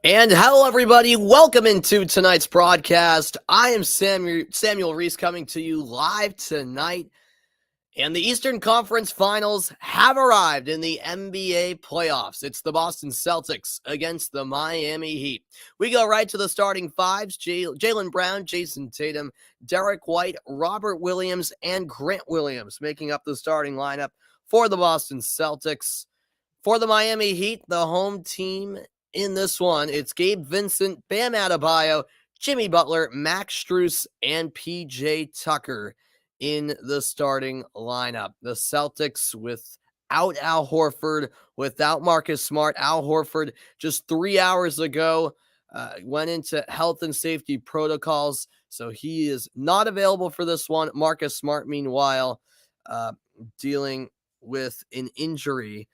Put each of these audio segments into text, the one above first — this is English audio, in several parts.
And hello, everybody. Welcome into tonight's broadcast. I am Samuel Reese coming to you live tonight. And the Eastern Conference Finals have arrived in the NBA playoffs. It's the Boston Celtics against the Miami Heat. We go right to the starting fives. Jaylen Brown, Jason Tatum, Derek White, Robert Williams, and Grant Williams making up the starting lineup for the Boston Celtics. For the Miami Heat, the home team in this one, it's Gabe Vincent, Bam Adebayo, Jimmy Butler, Max Strus, and PJ Tucker in the starting lineup. The Celtics without Al Horford, without Marcus Smart. Al Horford just 3 hours ago went into health and safety protocols, so he is not available for this one. Marcus Smart, meanwhile, dealing with an injury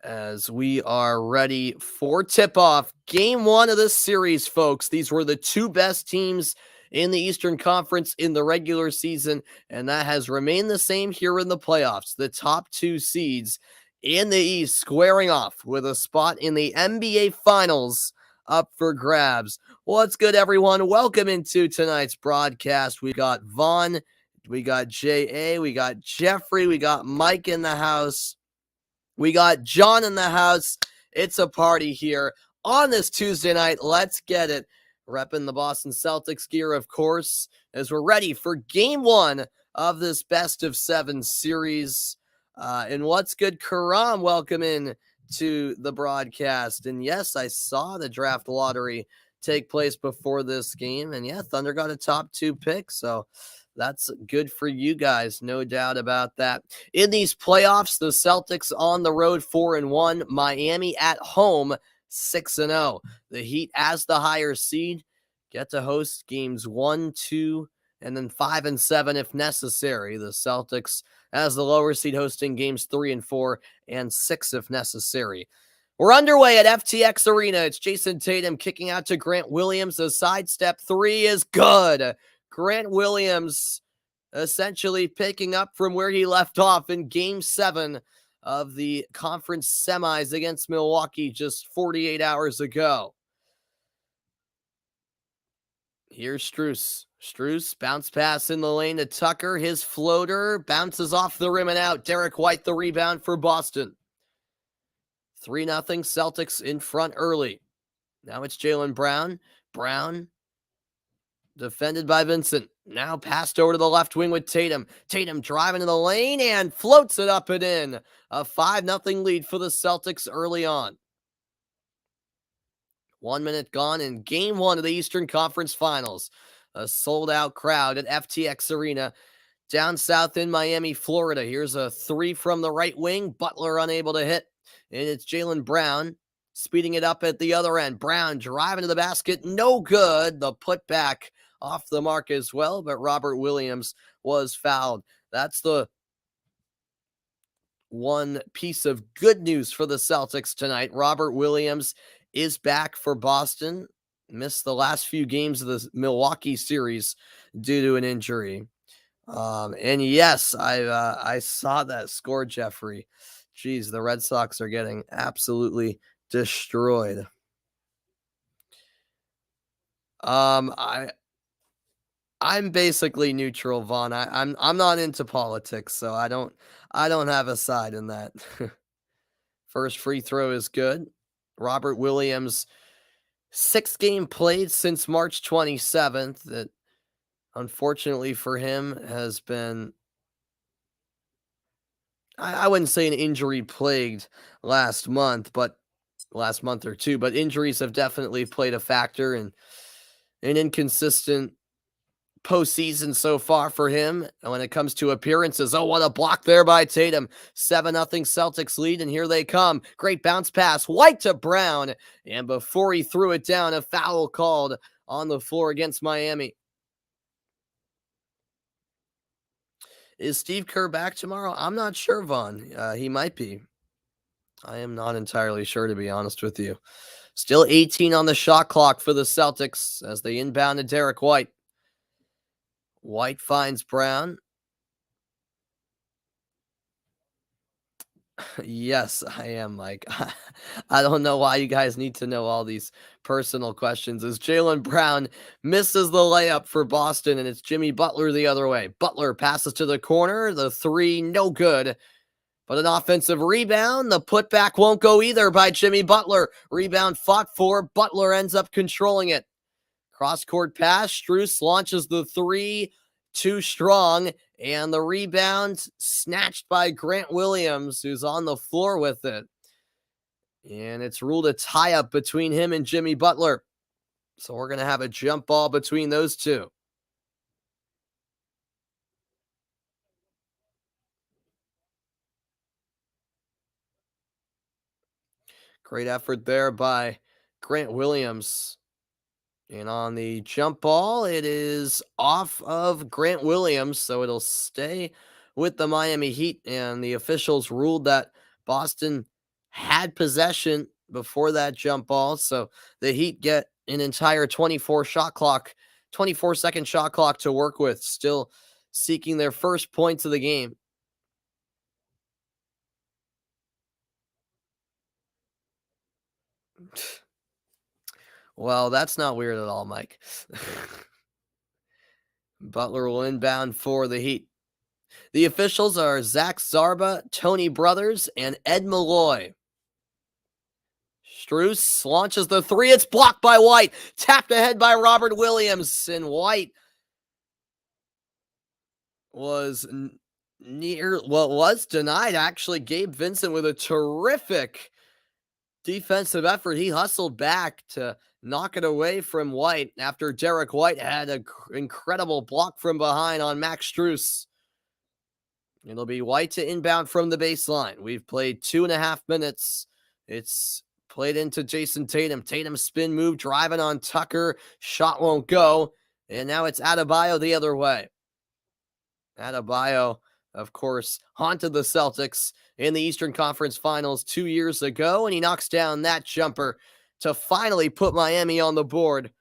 as we are ready for tip-off. Game one of this series, folks. These were the two best teams in the Eastern Conference in the regular season, and that has remained the same here in the playoffs. The top two seeds in the East squaring off with a spot in the NBA Finals up for grabs. What's good, everyone? Welcome into tonight's broadcast. We got Vaughn, we got J.A., we got Jeffrey, we got Mike in the house. We got John in the house. It's a party here on this Tuesday night. Let's get it. Repping the Boston Celtics gear, of course, as we're ready for game one of this best of seven series. And what's good, Karam? Welcome in to the broadcast. And yes, I saw the draft lottery take place before this game. And yeah, Thunder got a top two pick. So that's good for you guys, no doubt about that. In these playoffs, the Celtics on the road 4-1, Miami at home 6-0. The Heat, as the higher seed, get to host games 1, 2, and then 5 and 7 if necessary. The Celtics, as the lower seed, hosting games 3 and 4 and 6 if necessary. We're underway at FTX Arena. It's Jason Tatum kicking out to Grant Williams. The sidestep three is good. Grant Williams essentially picking up from where he left off in Game 7 of the conference semis against Milwaukee just 48 hours ago. Here's Strus. Strus, bounce pass in the lane to Tucker. His floater bounces off the rim and out. Derek White, the rebound for Boston. 3-0 Celtics in front early. Now it's Jaylen Brown. Brown defended by Vincent. Now passed over to the left wing with Tatum. Tatum driving to the lane and floats it up and in. A 5-0 lead for the Celtics early on. 1 minute gone in game one of the Eastern Conference Finals. A sold-out crowd at FTX Arena down south in Miami, Florida. Here's a three from the right wing. Butler unable to hit. And it's Jaylen Brown speeding it up at the other end. Brown driving to the basket. No good. The putback off the mark as well, but Robert Williams was fouled. That's the one piece of good news for the Celtics tonight. Robert Williams is back for Boston. Missed the last few games of the Milwaukee series due to an injury. And yes, I saw that score, Jeffrey. Jeez, the Red Sox are getting absolutely destroyed. I'm basically neutral, Vaughn. I'm not into politics, so I don't have a side in that. First free throw is good. Robert Williams, 6th game played since March 27th. That, unfortunately for him, has been, I wouldn't say an injury-plagued last month or two, but injuries have definitely played a factor in an inconsistent postseason so far for him. And when it comes to appearances, oh, what a block there by Tatum. 7-0 Celtics lead, and here they come. Great bounce pass, White to Brown, and before he threw it down, a foul called on the floor against Miami. Is Steve Kerr back tomorrow? I'm not sure, Vaughn. He might be. I am not entirely sure, to be honest with you. Still 18 on the shot clock for the Celtics as they inbound to Derek White. White finds Brown. Yes, I am, Mike. I don't know why you guys need to know all these personal questions. As Jaylen Brown misses the layup for Boston, and it's Jimmy Butler the other way. Butler passes to the corner. The three, no good. But an offensive rebound. The putback won't go either by Jimmy Butler. Rebound fought for. Butler ends up controlling it. Cross-court pass. Strus launches the three. Too strong. And the rebound snatched by Grant Williams, who's on the floor with it. And it's ruled a tie-up between him and Jimmy Butler. So we're going to have a jump ball between those two. Great effort there by Grant Williams. And on the jump ball, it is off of Grant Williams, so it'll stay with the Miami Heat. And the officials ruled that Boston had possession before that jump ball, so the Heat get an entire 24-second shot clock to work with, still seeking their first points of the game. Well, that's not weird at all, Mike. Butler will inbound for the Heat. The officials are Zach Zarba, Tony Brothers, and Ed Malloy. Strus launches the three. It's blocked by White. Tapped ahead by Robert Williams. And White was was denied, actually. Gabe Vincent with a terrific defensive effort. He hustled back to knock it away from White after Derek White had an incredible block from behind on Max Strus. It'll be White to inbound from the baseline. We've played 2.5 minutes. It's played into Jason Tatum. Tatum spin move, driving on Tucker. Shot won't go. And now it's Adebayo the other way. Adebayo, of course, haunted the Celtics in the Eastern Conference Finals 2 years ago, and he knocks down that jumper to finally put Miami on the board.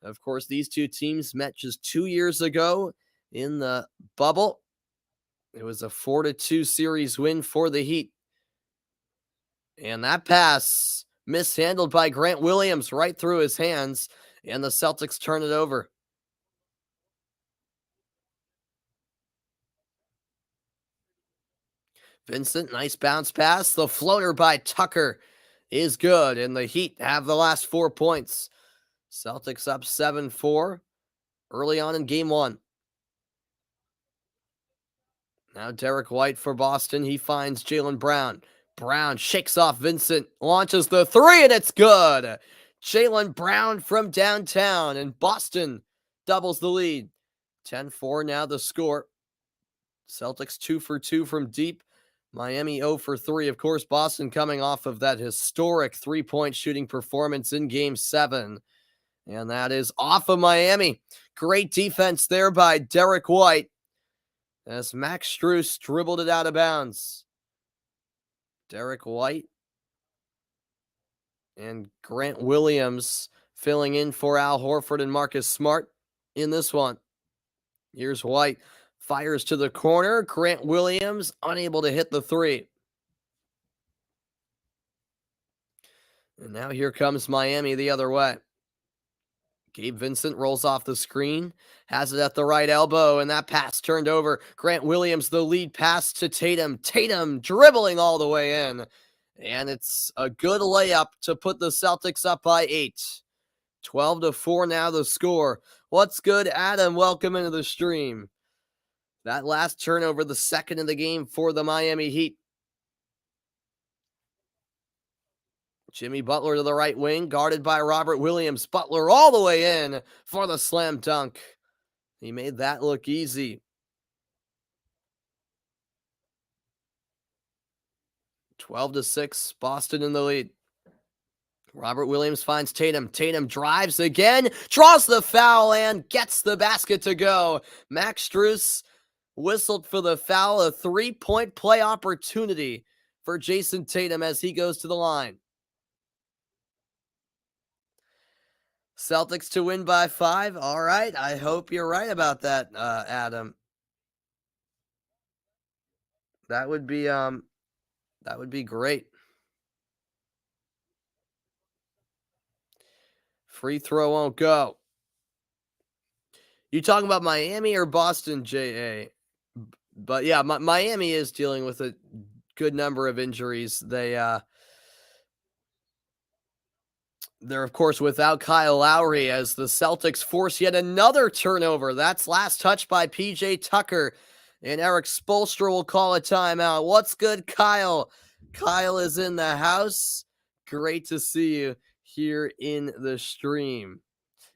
Of course, these two teams met just 2 years ago in the bubble. It was a 4-2 series win for the Heat. And that pass mishandled by Grant Williams right through his hands, and the Celtics turn it over. Vincent, nice bounce pass. The floater by Tucker is good, and the Heat have the last 4 points. Celtics up 7-4 early on in game one. Now Derek White for Boston. He finds Jaylen Brown. Brown shakes off Vincent, launches the three, and it's good. Jaylen Brown from downtown, and Boston doubles the lead. 10-4 now the score. Celtics 2 for 2 from deep. Miami 0 for 3. Of course, Boston coming off of that historic three-point shooting performance in Game 7. And that is off of Miami. Great defense there by Derek White, as Max Strus dribbled it out of bounds. Derek White and Grant Williams filling in for Al Horford and Marcus Smart in this one. Here's White. Fires to the corner. Grant Williams unable to hit the three. And now here comes Miami the other way. Gabe Vincent rolls off the screen, has it at the right elbow, and that pass turned over. Grant Williams, the lead pass to Tatum. Tatum dribbling all the way in. And it's a good layup to put the Celtics up by 8. 12-4 now the score. What's good, Adam? Welcome into the stream. That last turnover, the second in the game for the Miami Heat. Jimmy Butler to the right wing, guarded by Robert Williams. Butler all the way in for the slam dunk. He made that look easy. 12-6, Boston in the lead. Robert Williams finds Tatum. Tatum drives again, draws the foul, and gets the basket to go. Max Strus whistled for the foul, a three-point play opportunity for Jason Tatum as he goes to the line. Celtics to win by 5. All right. I hope you're right about that, Adam. That would be That would be great. Free throw won't go. You talking about Miami or Boston, JA? But yeah, Miami is dealing with a good number of injuries. They're of course without Kyle Lowry as the Celtics force yet another turnover. That's last touch by PJ Tucker, and Eric Spoelstra will call a timeout. What's good, Kyle? Kyle is in the house. Great to see you here in the stream.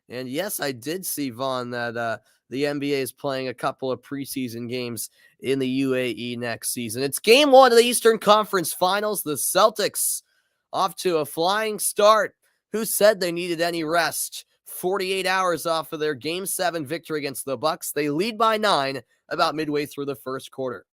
And yes, I did see, Vaughn, that the NBA is playing a couple of preseason games in the UAE next season. It's game one of the Eastern Conference Finals. The Celtics off to a flying start. Who said they needed any rest? 48 hours off of their game 7 victory against the Bucks. They lead by 9 about midway through the first quarter.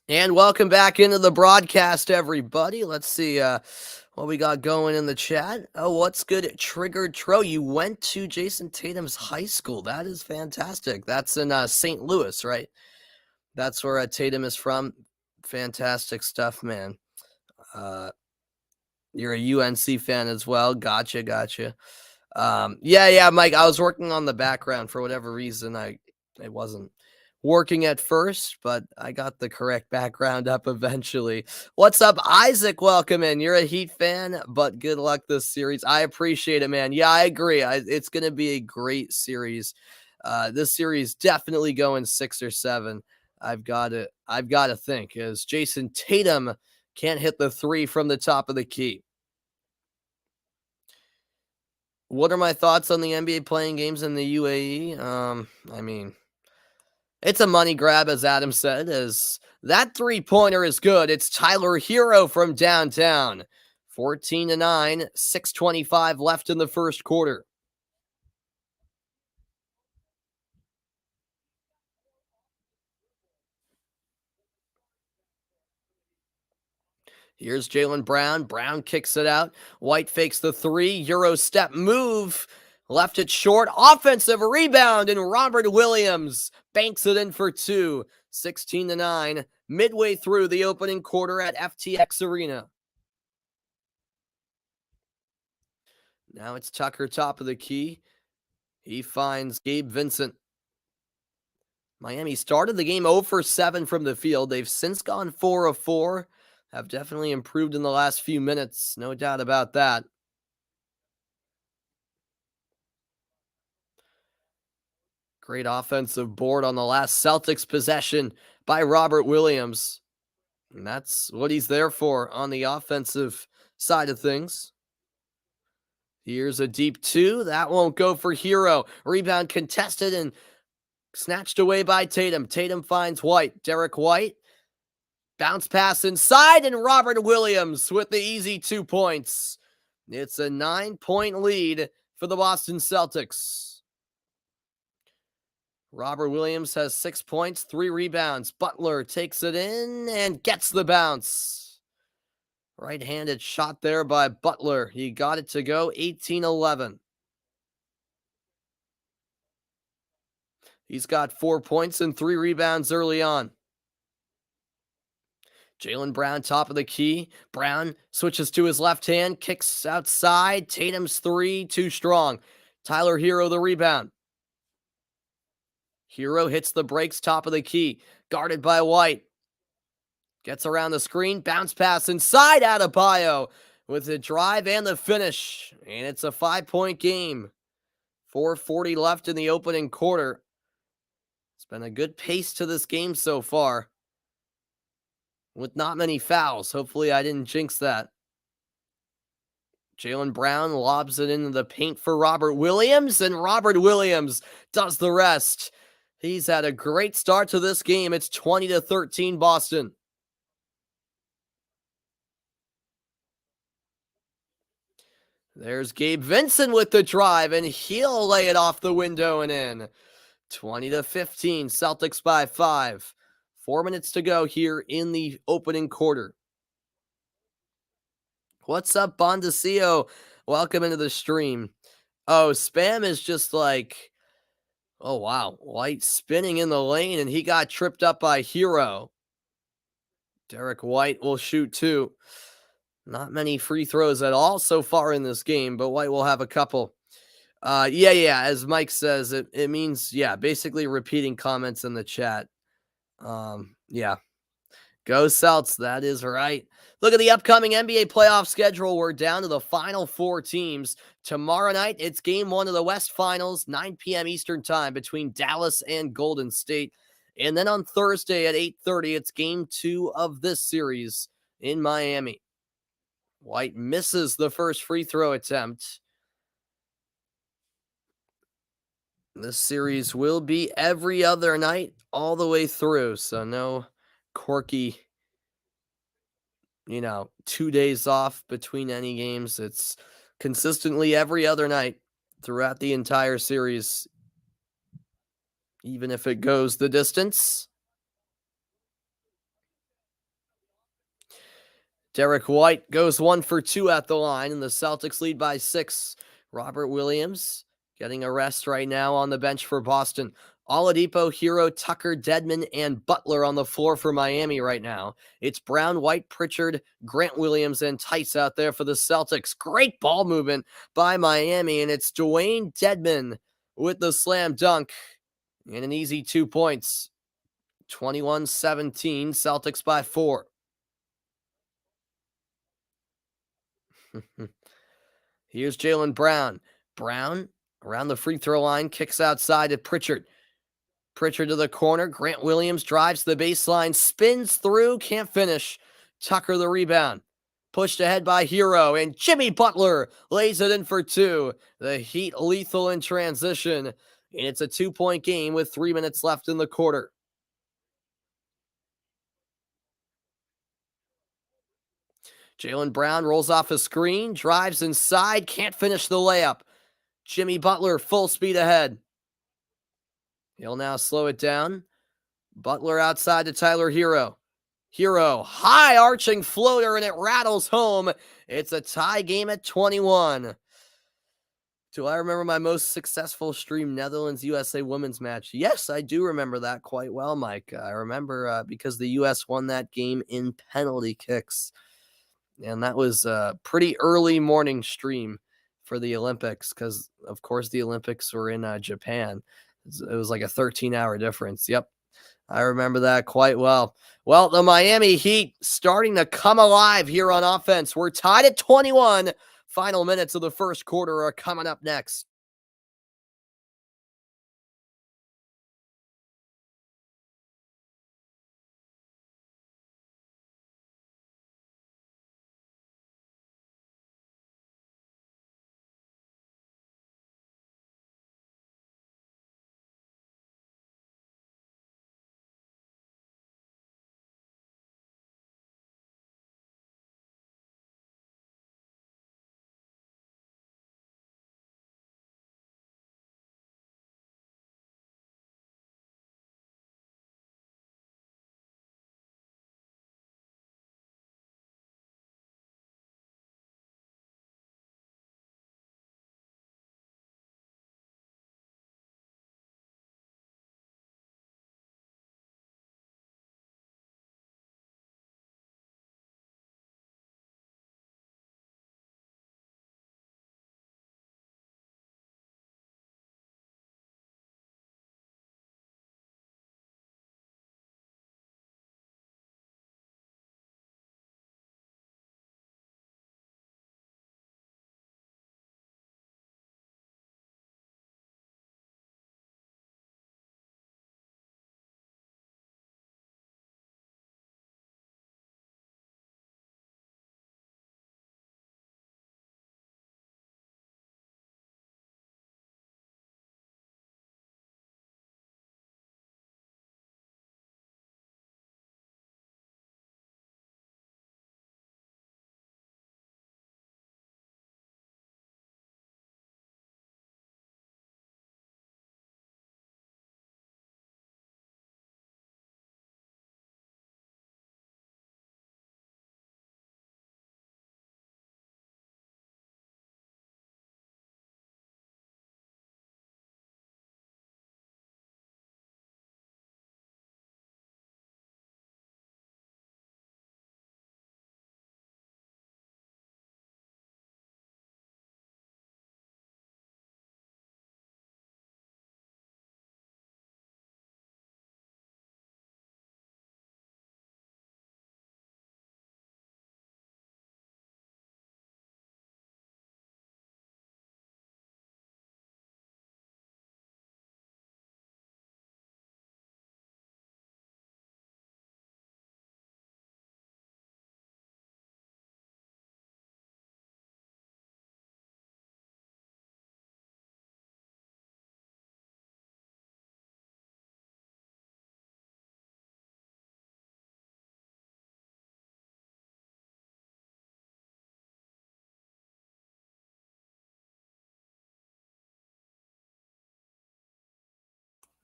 And welcome back into the broadcast, everybody. Let's see what we got going in the chat. Oh, what's good? Triggered Tro, you went to Jason Tatum's high school. That is fantastic. That's in St. Louis, right? That's where Tatum is from. Fantastic stuff, man. You're a UNC fan as well. Gotcha. Yeah, Mike. I was working on the background for whatever reason. I wasn't working at first, but I got the correct background up eventually. What's up, Isaac? Welcome in. You're a Heat fan, but good luck this series. I appreciate it, man. Yeah, I agree. It's going to be a great series. This series definitely going 6 or 7. I've got to think as Jason Tatum can't hit the 3 from the top of the key. What are my thoughts on the NBA playing games in the UAE? I mean, it's a money grab, as Adam said, as that three-pointer is good. It's Tyler Hero from downtown. 14-9, 6:25 left in the first quarter. Here's Jaylen Brown. Brown kicks it out. White fakes the three. Euro step move. Left it short. Offensive rebound, and Robert Williams banks it in for two. 16-9. Midway through the opening quarter at FTX Arena. Now it's Tucker, top of the key. He finds Gabe Vincent. Miami started the game 0 for 7 from the field. They've since gone 4 of 4. Have definitely improved in the last few minutes. No doubt about that. Great offensive board on the last Celtics possession by Robert Williams. And that's what he's there for on the offensive side of things. Here's a deep two. That won't go for Hero. Rebound contested and snatched away by Tatum. Tatum finds White. Derek White. Bounce pass inside, and Robert Williams with the easy 2 points. It's a 9-point lead for the Boston Celtics. Robert Williams has 6 points, 3 rebounds. Butler takes it in and gets the bounce. Right-handed shot there by Butler. He got it to go 18-11. He's got 4 points and 3 rebounds early on. Jaylen Brown, top of the key. Brown switches to his left hand, kicks outside. Tatum's three, too strong. Tyler Hero, the rebound. Hero hits the brakes, top of the key. Guarded by White. Gets around the screen, bounce pass inside, Adebayo with the drive and the finish. And it's a 5-point game. 4:40 left in the opening quarter. It's been a good pace to this game so far, with not many fouls. Hopefully I didn't jinx that. Jaylen Brown lobs it into the paint for Robert Williams, and Robert Williams does the rest. He's had a great start to this game. It's 20-13 Boston. There's Gabe Vincent with the drive, and he'll lay it off the window and in. 20-15, Celtics by 5. 4 minutes to go here in the opening quarter. What's up, Bondesio? Welcome into the stream. Oh, Spam is just like, oh, wow. White spinning in the lane, and he got tripped up by Hero. Derek White will shoot two. Not many free throws at all so far in this game, but White will have a couple. Yeah. As Mike says, it means, basically repeating comments in the chat. Yeah. Go Celts, that is right. Look at the upcoming NBA playoff schedule. We're down to the final 4 teams. Tomorrow night, it's game 1 of the West Finals, 9 p.m. Eastern time between Dallas and Golden State. And then on Thursday at 8:30, it's game 2 of this series in Miami. White misses the first free throw attempt. This series will be every other night all the way through, so no quirky, 2 days off between any games. It's consistently every other night throughout the entire series, even if it goes the distance. Derek White goes 1 for 2 at the line, and the Celtics lead by 6. Robert Williams getting a rest right now on the bench for Boston. Oladipo, Hero, Tucker, Dedmon, and Butler on the floor for Miami right now. It's Brown, White, Pritchard, Grant Williams, and Tice out there for the Celtics. Great ball movement by Miami, and it's Dwayne Dedmon with the slam dunk and an easy 2 points. 21-17, Celtics by 4. Here's Jaylen Brown. Brown around the free throw line, kicks outside to Pritchard. Pritchard to the corner. Grant Williams drives to the baseline, spins through, can't finish. Tucker the rebound. Pushed ahead by Hero, and Jimmy Butler lays it in for 2. The Heat lethal in transition, and it's a 2-point game with 3 minutes left in the quarter. Jaylen Brown rolls off a screen, drives inside, can't finish the layup. Jimmy Butler full speed ahead. He'll now slow it down. Butler outside to Tyler Hero. Hero, high arching floater, and it rattles home. It's a tie game at 21. Do I remember my most successful stream Netherlands USA women's match? Yes, I do remember that quite well, Mike. I remember because the US won that game in penalty kicks. And that was a pretty early morning stream for the Olympics because, of course, the Olympics were in Japan. It was like a 13-hour difference. Yep, I remember that quite well. Well, the Miami Heat starting to come alive here on offense. We're tied at 21. Final minutes of the first quarter are coming up next.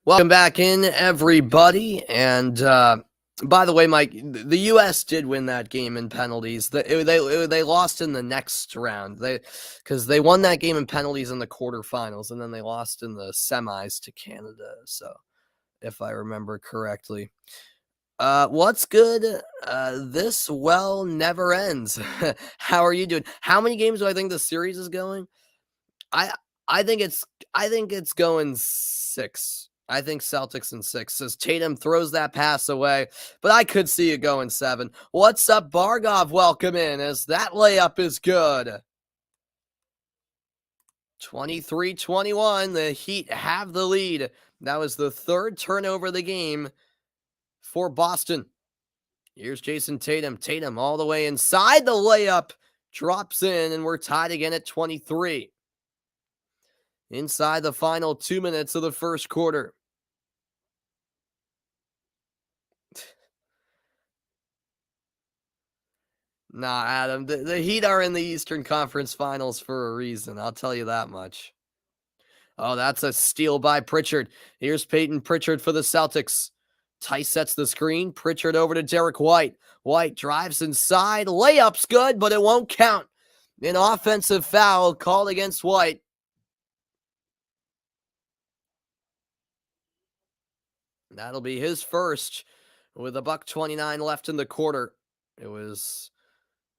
Welcome back in, everybody. And by the way, Mike, the U.S. did win that game in penalties. They lost in the next round. Because they won that game in penalties in the quarterfinals, and then they lost in the semis to Canada. So, if I remember correctly. What's good? This well never ends. How are you doing? How many games do I think the series is going? I I think it's going 6. I think Celtics in 6 as Tatum throws that pass away, but I could see it going 7. What's up, Bargov? Welcome in as that layup is good. 23-21. The Heat have the lead. That was the third turnover of the game for Boston. Here's Jason Tatum. Tatum all the way inside. The layup drops in, and we're tied again at 23. Inside the final 2 minutes of the first quarter. Nah, Adam, the Heat are in the Eastern Conference Finals for a reason. I'll tell you that much. Oh, that's a steal by Pritchard. Here's Peyton Pritchard for the Celtics. Tice sets the screen. Pritchard over to Derek White. White drives inside. Layup's good, but it won't count. An offensive foul called against White. That'll be his first with $1:29 left in the quarter. It was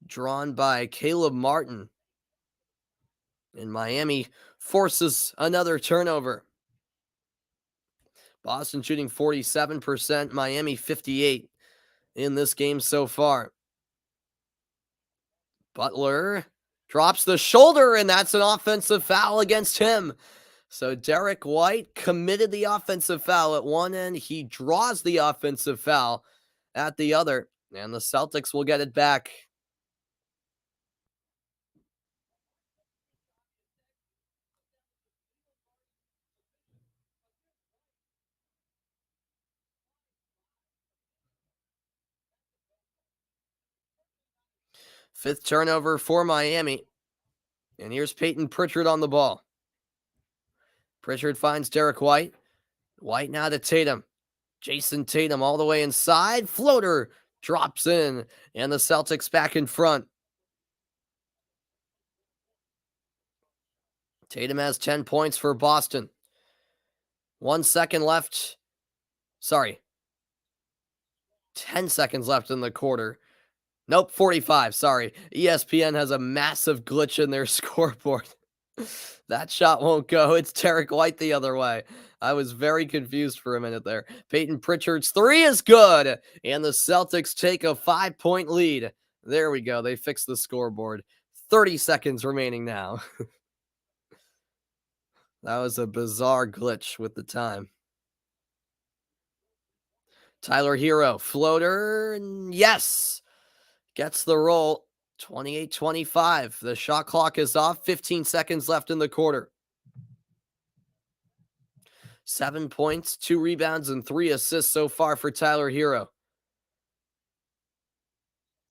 drawn by Caleb Martin. And Miami forces another turnover. Boston shooting 47%, Miami 58% in this game so far. Butler drops the shoulder, and that's an offensive foul against him. So Derek White committed the offensive foul at one end. He draws the offensive foul at the other, and the Celtics will get it back. Fifth turnover for Miami. And here's Peyton Pritchard on the ball. Pritchard finds Derek White. White now to Tatum. Jason Tatum all the way inside. Floater drops in. And the Celtics back in front. Tatum has 10 points for Boston. 1 second left. 10 seconds left in the quarter. Nope, 45. Sorry. ESPN has a massive glitch in their scoreboard. That shot won't go. It's Derek White the other way. I was very confused for a minute there. Peyton Pritchard's three is good. And the Celtics take a 5-point lead. There we go. They fixed the scoreboard. 30 seconds remaining now. That was a bizarre glitch with the time. Tyler Hero, floater, yes, gets the roll. 28-25. The shot clock is off. 15 seconds left in the quarter. 7 points, 2 rebounds, and 3 assists so far for Tyler Hero.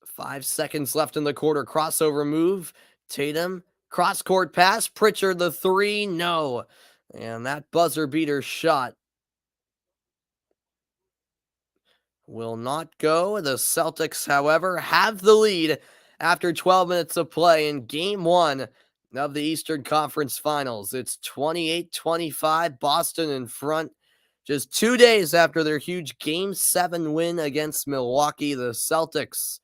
5 seconds left in the quarter. Crossover move. Tatum, cross-court pass. Pritchard, the three, no. And that buzzer beater shot will not go. The Celtics, however, have the lead after 12 minutes of play in Game 1 of the Eastern Conference Finals. It's 28-25, Boston in front. Just 2 days after their huge Game 7 win against Milwaukee, the Celtics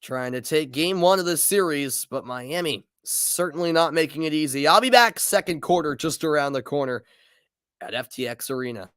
trying to take Game 1 of the series, but Miami certainly not making it easy. I'll be back second quarter just around the corner at FTX Arena.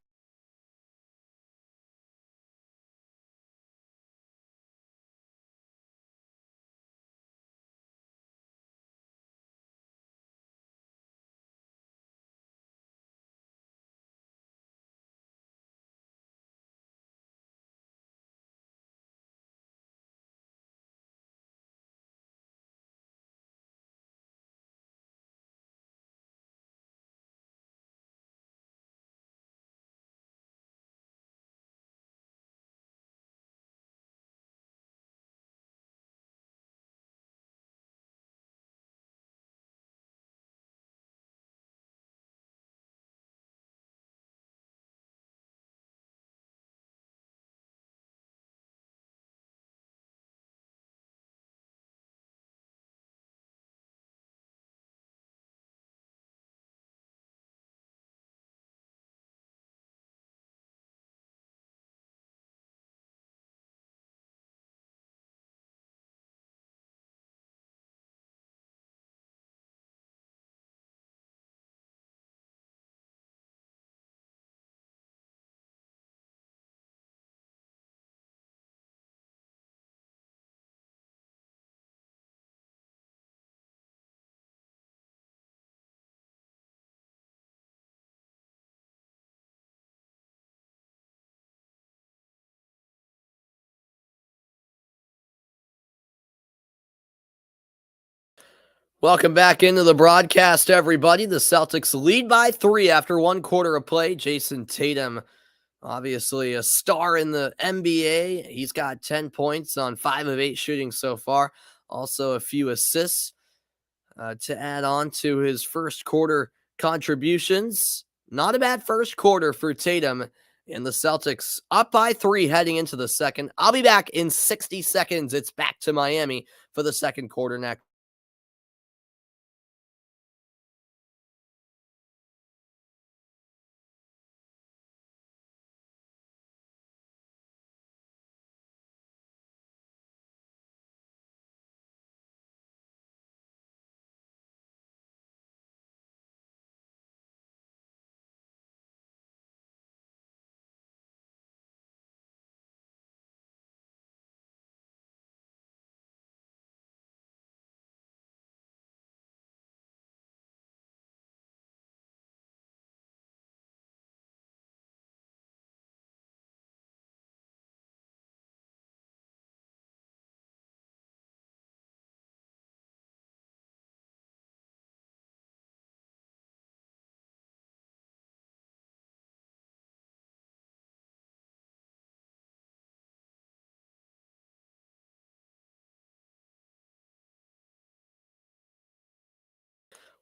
Welcome back into the broadcast, everybody. The Celtics lead by 3 after 1 quarter of play. Jason Tatum, obviously a star in the NBA. He's got 10 points on 5 of 8 shooting so far. Also a few assists to add on to his first quarter contributions. Not a bad first quarter for Tatum And the Celtics up by 3 heading into the second. I'll be back in 60 seconds. It's back to Miami for the second quarter next.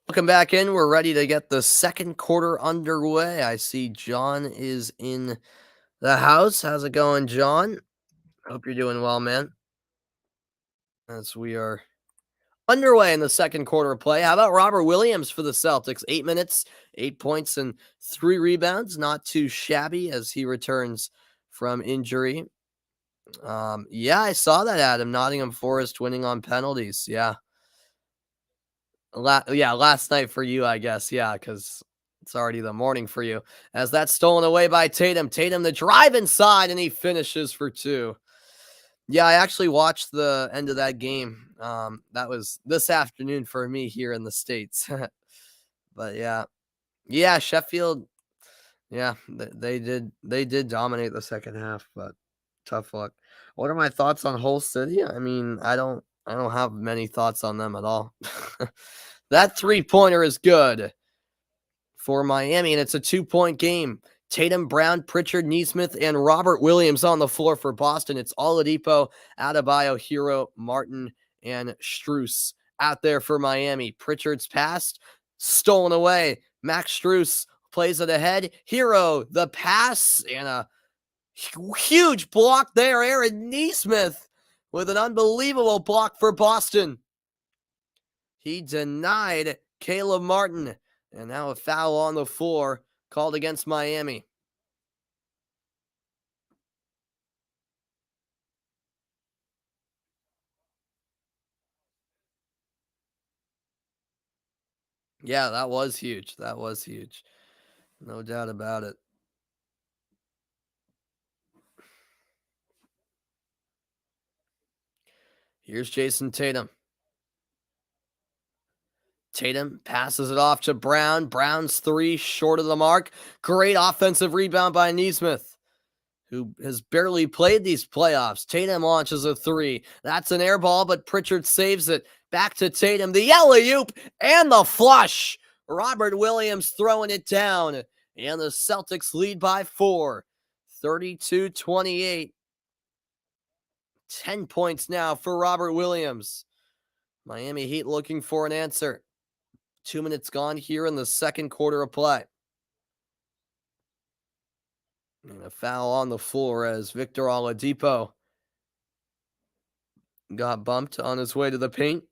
Welcome back in. We're ready to get the second quarter underway. I see John is in the house. How's it going, John? Hope you're doing well, man. As we are underway in the second quarter of play. How about Robert Williams for the Celtics? 8 minutes, 8 points, and 3 rebounds. Not too shabby as he returns from injury. Yeah, I saw that, Adam. Nottingham Forest winning on penalties. Yeah. Last night for you, I guess. Yeah, because it's already the morning for you. As that's stolen away by Tatum. Tatum, the drive inside, and he finishes for 2. Yeah, I actually watched the end of that game. That was this afternoon for me here in the States. But yeah, Sheffield. Yeah, they did dominate the second half, but tough luck. What are my thoughts on Hull City? I mean, I don't have many thoughts on them at all. That 3-pointer is good for Miami, and it's a 2-point game. Tatum, Brown, Pritchard, Neesmith, and Robert Williams on the floor for Boston. It's Oladipo, Adebayo, Hero, Martin, and Strus out there for Miami. Pritchard's passed, stolen away. Max Strus plays it ahead. Hero, the pass, and a huge block there. Aaron Neesmith with an unbelievable block for Boston. He denied Caleb Martin. And now a foul on the floor called against Miami. Yeah, that was huge. That was huge. No doubt about it. Here's Jason Tatum. Tatum passes it off to Brown. Brown's 3 short of the mark. Great offensive rebound by Neesmith, who has barely played these playoffs. Tatum launches a 3. That's an air ball, but Pritchard saves it. Back to Tatum. The alley-oop and the flush. Robert Williams throwing it down. And the Celtics lead by 4. 32-28. 10 points now for Robert Williams. Miami Heat looking for an answer. 2 minutes gone here in the second quarter of play. And a foul on the floor as Victor Oladipo got bumped on his way to the paint.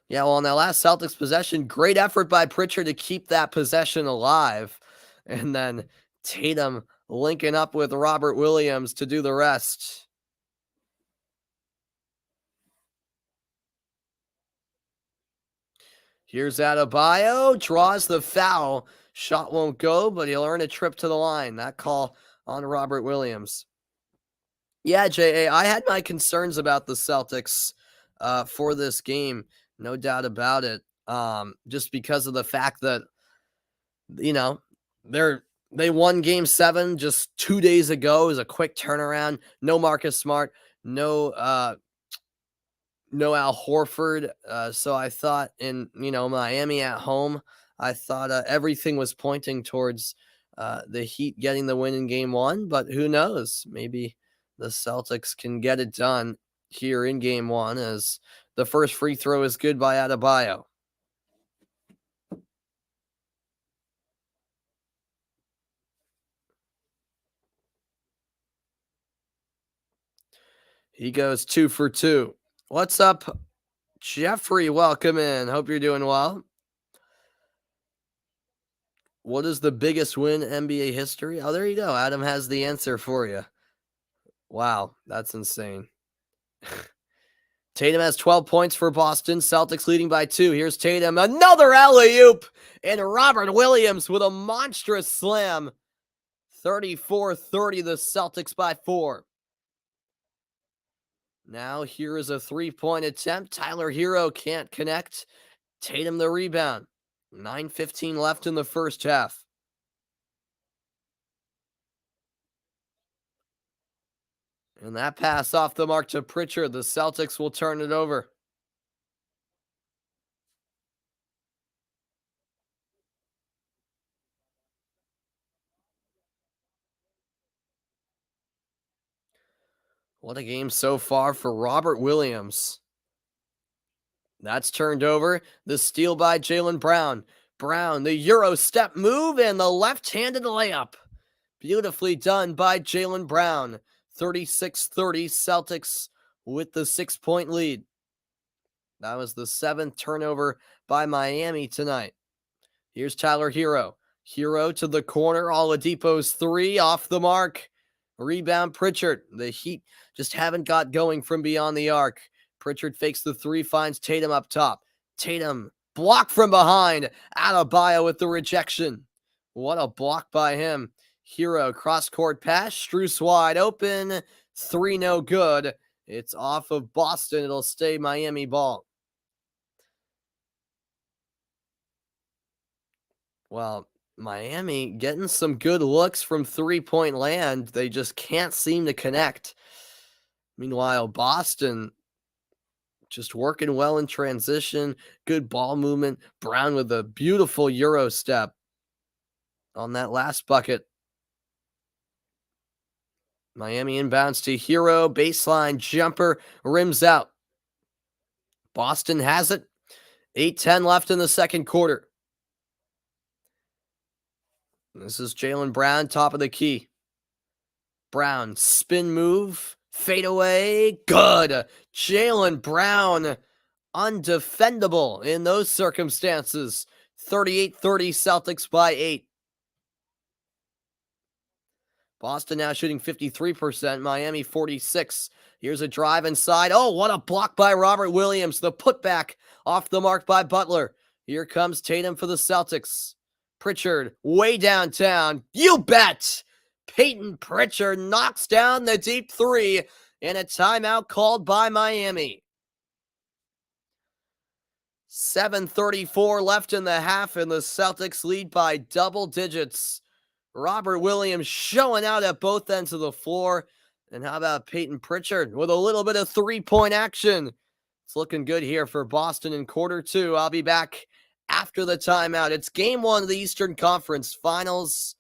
Yeah, well, on that last Celtics possession, great effort by Pritchard to keep that possession alive. And then Tatum linking up with Robert Williams to do the rest. Here's Adebayo, draws the foul. Shot won't go, but he'll earn a trip to the line. That call on Robert Williams. Yeah, JA, I had my concerns about the Celtics for this game, no doubt about it. Just because of the fact that, you know, they won game 7 just 2 days ago. It was a quick turnaround. No Marcus Smart, no Al Horford. So I thought Miami at home, I thought everything was pointing towards the Heat getting the win in game 1, but who knows? Maybe the Celtics can get it done here in game 1 as the first free throw is good by Adebayo. He goes 2 for 2. What's up, Jeffrey? Welcome in. Hope you're doing well. What is the biggest win in NBA history? Oh, there you go. Adam has the answer for you. Wow, that's insane. Tatum has 12 points for Boston. Celtics leading by 2. Here's Tatum. Another alley-oop. And Robert Williams with a monstrous slam. 34-30, the Celtics by 4. Now here is a three-point attempt. Tyler Hero can't connect. Tatum the rebound. 9:15 left in the first half. And that pass off the mark to Pritchard. The Celtics will turn it over. What a game so far for Robert Williams. That's turned over. The steal by Jaylen Brown. Brown, the Euro step move and the left-handed layup. Beautifully done by Jaylen Brown. 36-30, Celtics with the 6-point lead. That was the 7th turnover by Miami tonight. Here's Tyler Hero. Hero to the corner. Oladipo's 3 off the mark. Rebound Pritchard. The Heat just haven't got going from beyond the arc. Pritchard fakes the 3, finds Tatum up top. Tatum blocked from behind. Adebayo with the rejection. What a block by him. Hero cross-court pass. Strus wide open. 3 no good. It's off of Boston. It'll stay Miami ball. Well, Miami getting some good looks from three-point land. They just can't seem to connect. Meanwhile, Boston just working well in transition. Good ball movement. Brown with a beautiful Euro step on that last bucket. Miami inbounds to Hero. Baseline jumper. Rims out. Boston has it. 8:10 left in the second quarter. This is Jaylen Brown, top of the key. Brown, spin move, fade away, good. Jaylen Brown, undefendable in those circumstances. 38-30, Celtics by 8. Boston now shooting 53%, Miami 46. Here's a drive inside. Oh, what a block by Robert Williams. The putback off the mark by Butler. Here comes Tatum for the Celtics. Pritchard way downtown. You bet. Peyton Pritchard knocks down the deep 3 and a timeout called by Miami. 7:34 left in the half and the Celtics lead by double digits. Robert Williams showing out at both ends of the floor. And how about Peyton Pritchard with a little bit of three-point action? It's looking good here for Boston in quarter 2. I'll be back after the timeout. It's game 1 of the Eastern Conference Finals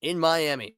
in Miami.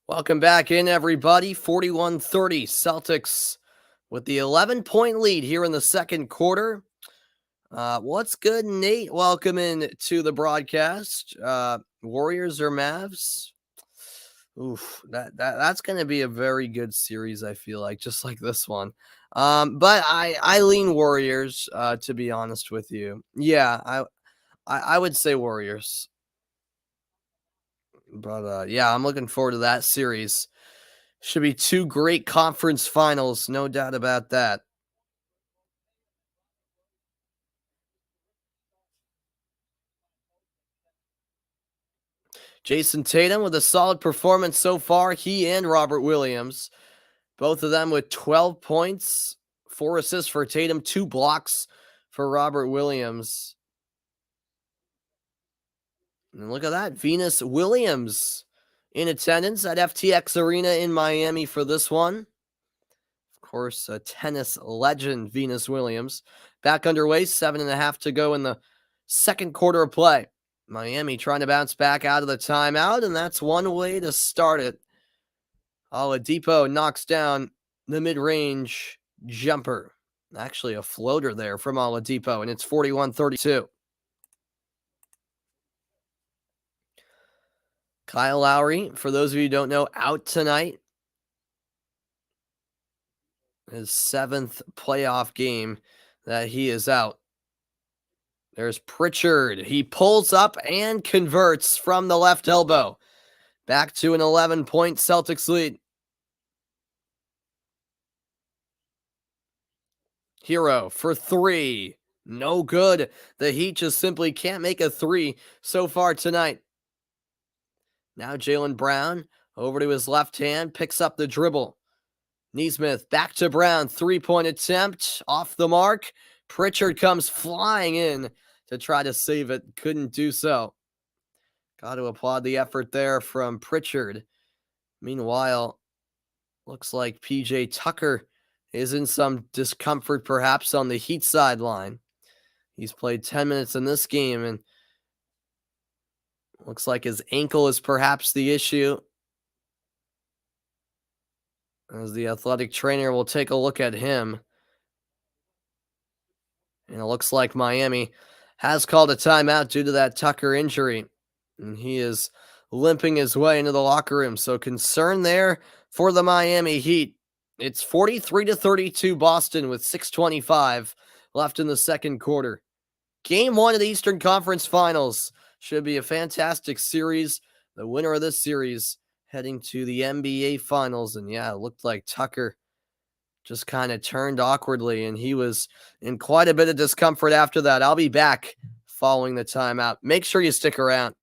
Welcome back in, everybody. 41-30 Celtics with the 11-point lead here in the second quarter. What's good, Nate? Welcome in to the broadcast. Warriors or Mavs? Oof, that's going to be a very good series, I feel like, just like this one. But I lean Warriors, to be honest with you. Yeah, I would say Warriors. But yeah, I'm looking forward to that series. Should be two great conference finals, no doubt about that. Jason Tatum with a solid performance so far. He and Robert Williams, both of them with 12 points, 4 assists for Tatum, 2 blocks for Robert Williams. And look at that, Venus Williams in attendance at FTX Arena in Miami for this one. Of course, a tennis legend, Venus Williams. Back underway, 7.5 to go in the second quarter of play. Miami trying to bounce back out of the timeout, and that's one way to start it. Oladipo knocks down the mid-range jumper. Actually, a floater there from Oladipo, and it's 41-32. Kyle Lowry, for those of you who don't know, out tonight. His 7th playoff game that he is out. There's Pritchard. He pulls up and converts from the left elbow. Back to an 11-point Celtics lead. Hero for 3. No good. The Heat just simply can't make a 3 so far tonight. Now Jaylen Brown over to his left hand, picks up the dribble. Nesmith back to Brown, 3-point attempt, off the mark. Pritchard comes flying in to try to save it, couldn't do so. Got to applaud the effort there from Pritchard. Meanwhile, looks like PJ Tucker is in some discomfort perhaps on the Heat sideline. He's played 10 minutes in this game, and looks like his ankle is perhaps the issue. As the athletic trainer will take a look at him. And it looks like Miami has called a timeout due to that Tucker injury. And he is limping his way into the locker room. So concern there for the Miami Heat. It's 43-32 Boston with 6:25 left in the second quarter. Game 1 of the Eastern Conference Finals. Should be a fantastic series. The winner of this series heading to the NBA Finals. And yeah, it looked like Tucker just kind of turned awkwardly, and he was in quite a bit of discomfort after that. I'll be back following the timeout. Make sure you stick around.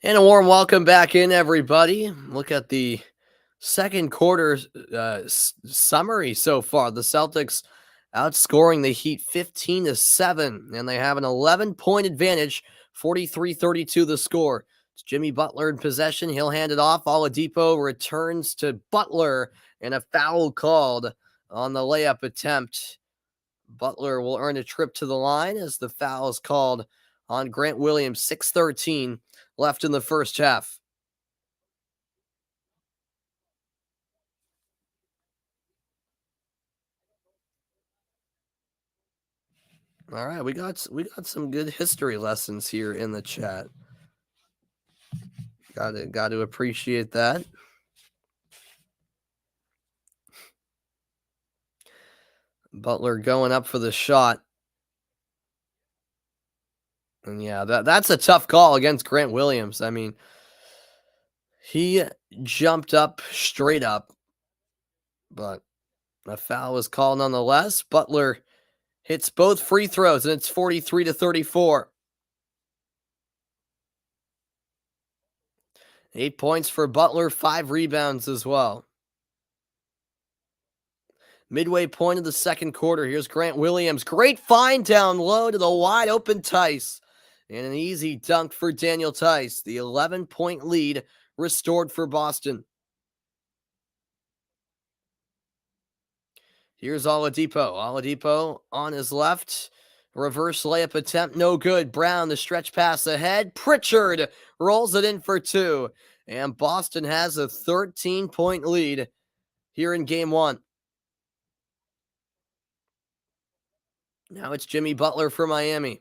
And a warm welcome back in, everybody. Look at the second quarter summary so far. The Celtics outscoring the Heat 15-7, and they have an 11-point advantage, 43-32 the score. It's Jimmy Butler in possession. He'll hand it off. Oladipo returns to Butler, and a foul called on the layup attempt. Butler will earn a trip to the line as the foul is called on Grant Williams. 6:13 left in the first half. All right, we got some good history lessons here in the chat. Got to appreciate that. Butler going up for the shot. And yeah, that's a tough call against Grant Williams. I mean, he jumped up straight up, but a foul was called nonetheless. Butler hits both free throws, and it's 43-34. 8 points for Butler, 5 rebounds as well. Midway point of the second quarter. Here's Grant Williams. Great find down low to the wide open Tice. And an easy dunk for Daniel Tice. The 11-point lead restored for Boston. Here's Oladipo. Oladipo on his left. Reverse layup attempt, no good. Brown, the stretch pass ahead. Pritchard rolls it in for 2. And Boston has a 13-point lead here in game 1. Now it's Jimmy Butler for Miami.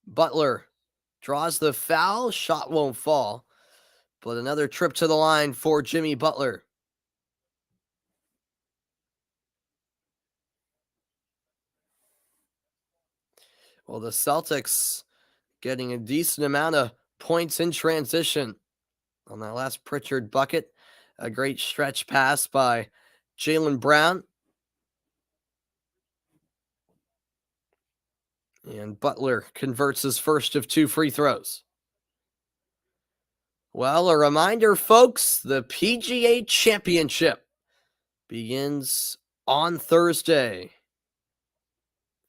Butler draws the foul. Shot won't fall. But another trip to the line for Jimmy Butler. Well, the Celtics getting a decent amount of points in transition on that last Pritchard bucket. A great stretch pass by Jaylen Brown. And Butler converts his first of 2 free throws. Well, a reminder, folks, the PGA Championship begins on Thursday.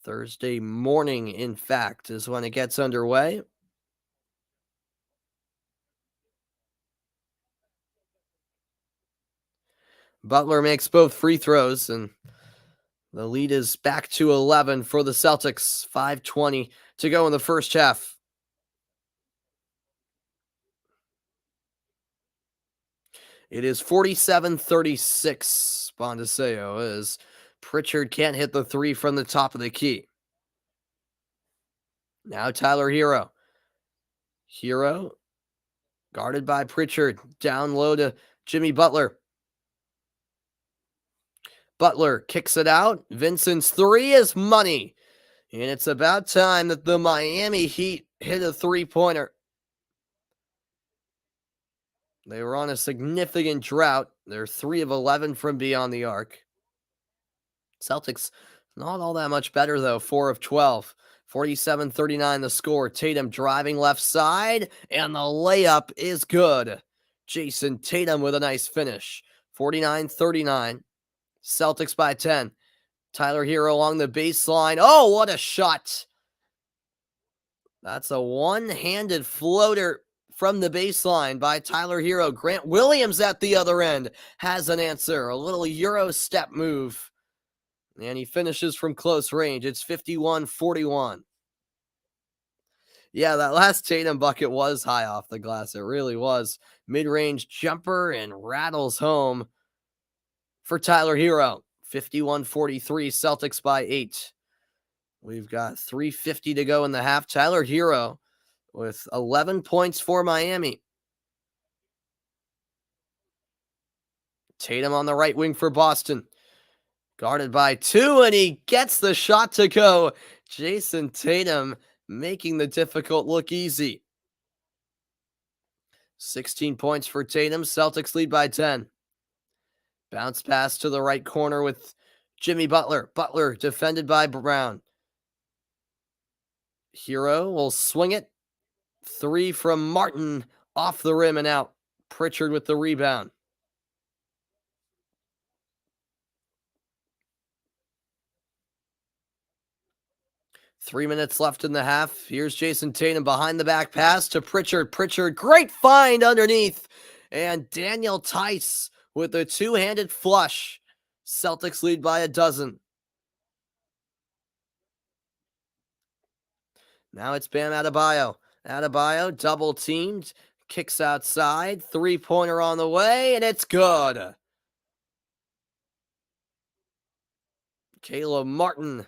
Thursday morning, in fact, is when it gets underway. Butler makes both free throws, and the lead is back to 11 for the Celtics. 5:20 to go in the first half. It is 47-36, Bondaseo, as Pritchard can't hit the 3 from the top of the key. Now Tyler Hero. Hero guarded by Pritchard. Down low to Jimmy Butler. Butler kicks it out. Vincent's 3 is money. And it's about time that the Miami Heat hit a 3-pointer. They were on a significant drought. They're 3 of 11 from beyond the arc. Celtics, not all that much better, though. 4 of 12. 47-39 the score. Tatum driving left side, and the layup is good. Jason Tatum with a nice finish. 49-39. Celtics by 10. Tyler Hero along the baseline. Oh, what a shot. That's a one-handed floater from the baseline by Tyler Hero. Grant Williams at the other end has an answer. A little Euro step move. And he finishes from close range. It's 51-41. Yeah, that last Tatum bucket was high off the glass. It really was. Mid-range jumper and rattles home for Tyler Hero. 51-43, Celtics by 8. We've got 3:50 to go in the half. Tyler Hero with 11 points for Miami. Tatum on the right wing for Boston. Guarded by 2, and he gets the shot to go. Jason Tatum making the difficult look easy. 16 points for Tatum. Celtics lead by 10. Bounce pass to the right corner with Jimmy Butler. Butler defended by Brown. Hero will swing it. Three from Martin off the rim and out. Pritchard with the rebound. Three minutes left in the half. Here's Jason Tatum behind the back pass to Pritchard. Pritchard, great find underneath. And Daniel Tice with a two-handed flush. Celtics lead by a dozen. Now it's Bam Adebayo. Adebayo double teamed, kicks outside, three-pointer on the way, and it's good. Caleb Martin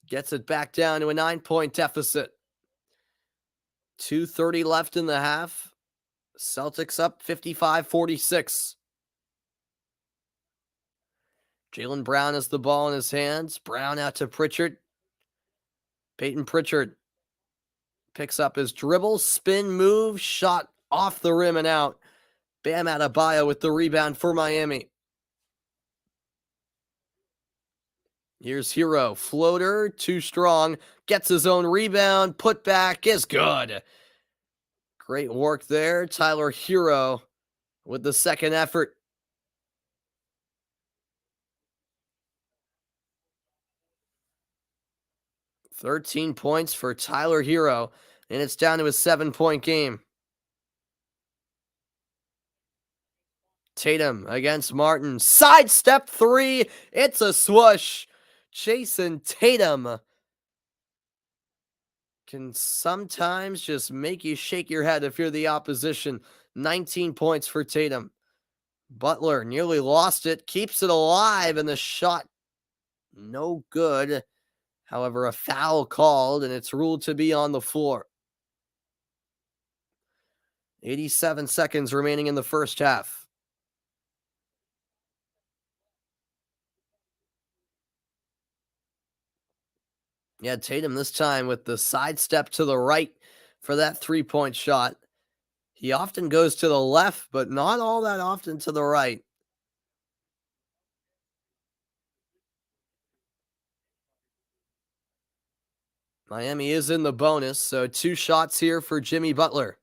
gets it back down to a 9-point deficit. 2:30 left in the half. Celtics up 55-46. Jaylen Brown has the ball in his hands. Brown out to Pritchard. Peyton Pritchard picks up his dribble, spin move, shot off the rim and out. Bam Adebayo with the rebound for Miami. Here's Hero. Floater, too strong. Gets his own rebound. Put back is good. Great work there. Tyler Hero with the second effort. "13 points for Tyler Hero, and it's down to a 7-point game." Tatum against Martin. Sidestep three. It's a swoosh. Jason Tatum can sometimes just make you shake your head if you're the opposition. 19 points for Tatum. Butler nearly lost it, keeps it alive, and the shot no good. However, a foul called, and it's ruled to be on the floor. 87 seconds remaining in the first half. Yeah, Tatum this time with the sidestep to the right for that three-point shot. He often goes to the left, but not all that often to the right. Miami is in the bonus, so 2 shots here for Jimmy Butler.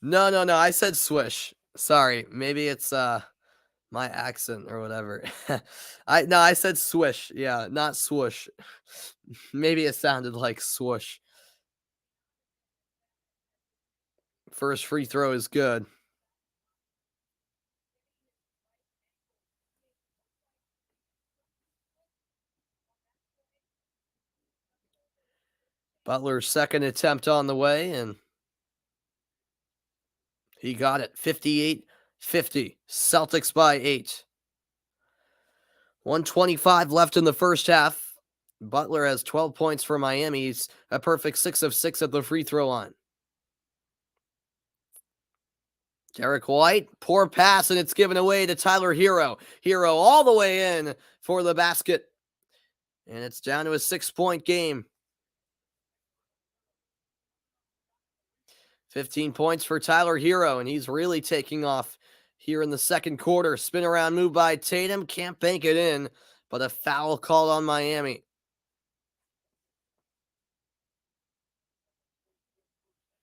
No, I said swish. Sorry, maybe it's my accent or whatever. I said swish. Yeah, not swoosh. Maybe it sounded like swoosh. First free throw is good. Butler's second attempt on the way, and he got it. 58-50. Celtics by 8. 125 left in the first half. Butler has 12 points for Miami. He's a perfect 6 of 6 at the free throw line. Derek White, poor pass, and it's given away to Tyler Hero. Hero all the way in for the basket. And it's down to a 6-point game. 15 points for Tyler Hero, and he's really taking off here in the second quarter. Spin around move by Tatum. Can't bank it in, but a foul called on Miami.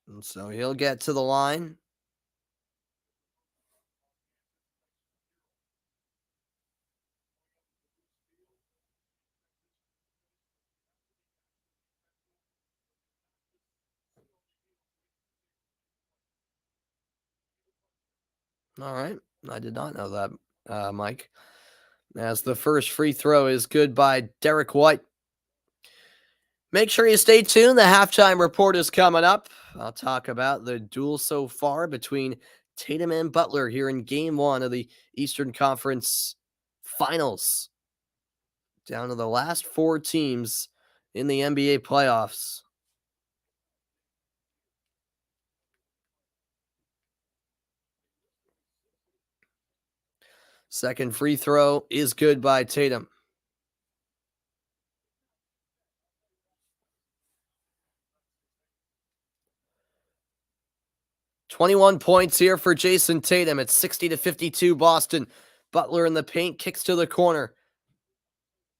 And so he'll get to the line. All right. I did not know that, Mike. As the first free throw is good by Derek White. Make sure you stay tuned. The halftime report is coming up. I'll talk about the duel so far between Tatum and Butler here in Game 1 of the Eastern Conference Finals. Down to the last 4 teams in the NBA playoffs. Second free throw is good by Tatum. "21 points here for Jason Tatum. It's 60-52 Boston. Butler in the paint, kicks to the corner.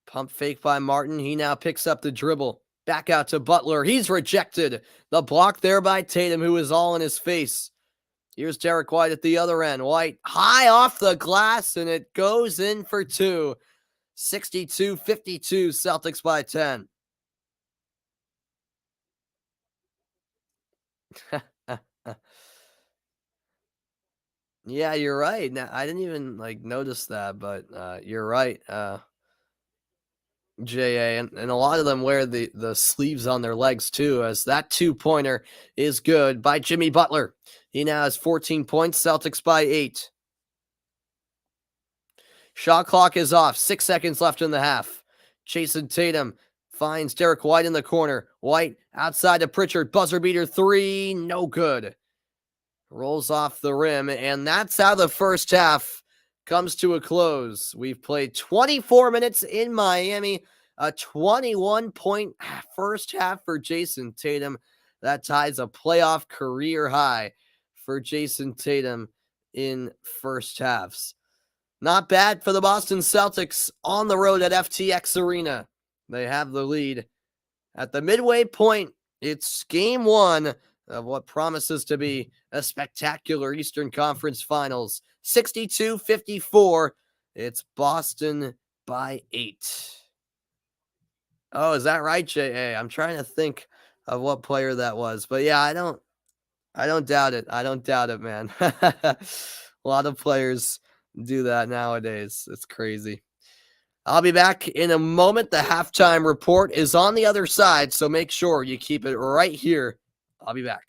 Pump fake by Martin. He now picks up the dribble. Back out to Butler. He's rejected. The block there by Tatum, who is all in his face. Here's Derek White at the other end. White high off the glass, and it goes in for two. 62-52, Celtics by 10. Yeah, you're right. Now, I didn't even notice that, but you're right. JA, and a lot of them wear the sleeves on their legs too, as that 2-pointer is good by Jimmy Butler. He now has 14 points, Celtics by 8. Shot clock is off, 6 seconds left in the half. Jason Tatum finds Derek White in the corner. White outside to Pritchard, buzzer beater 3, no good. Rolls off the rim, and that's how the first half comes to a close. We've played 24 minutes in Miami, a 21-point first half for Jason Tatum. That ties a playoff career high for Jason Tatum in first halves. Not bad for the Boston Celtics on the road at FTX Arena. They have the lead. At the midway point, it's game one of what promises to be a spectacular Eastern Conference Finals. 62-54. It's Boston by 8. Oh, is that right, J.A.? I'm trying to think of what player that was. But yeah, I don't doubt it. I don't doubt it, man. A lot of players do that nowadays. It's crazy. I'll be back in a moment. The halftime report is on the other side, so make sure you keep it right here. I'll be back.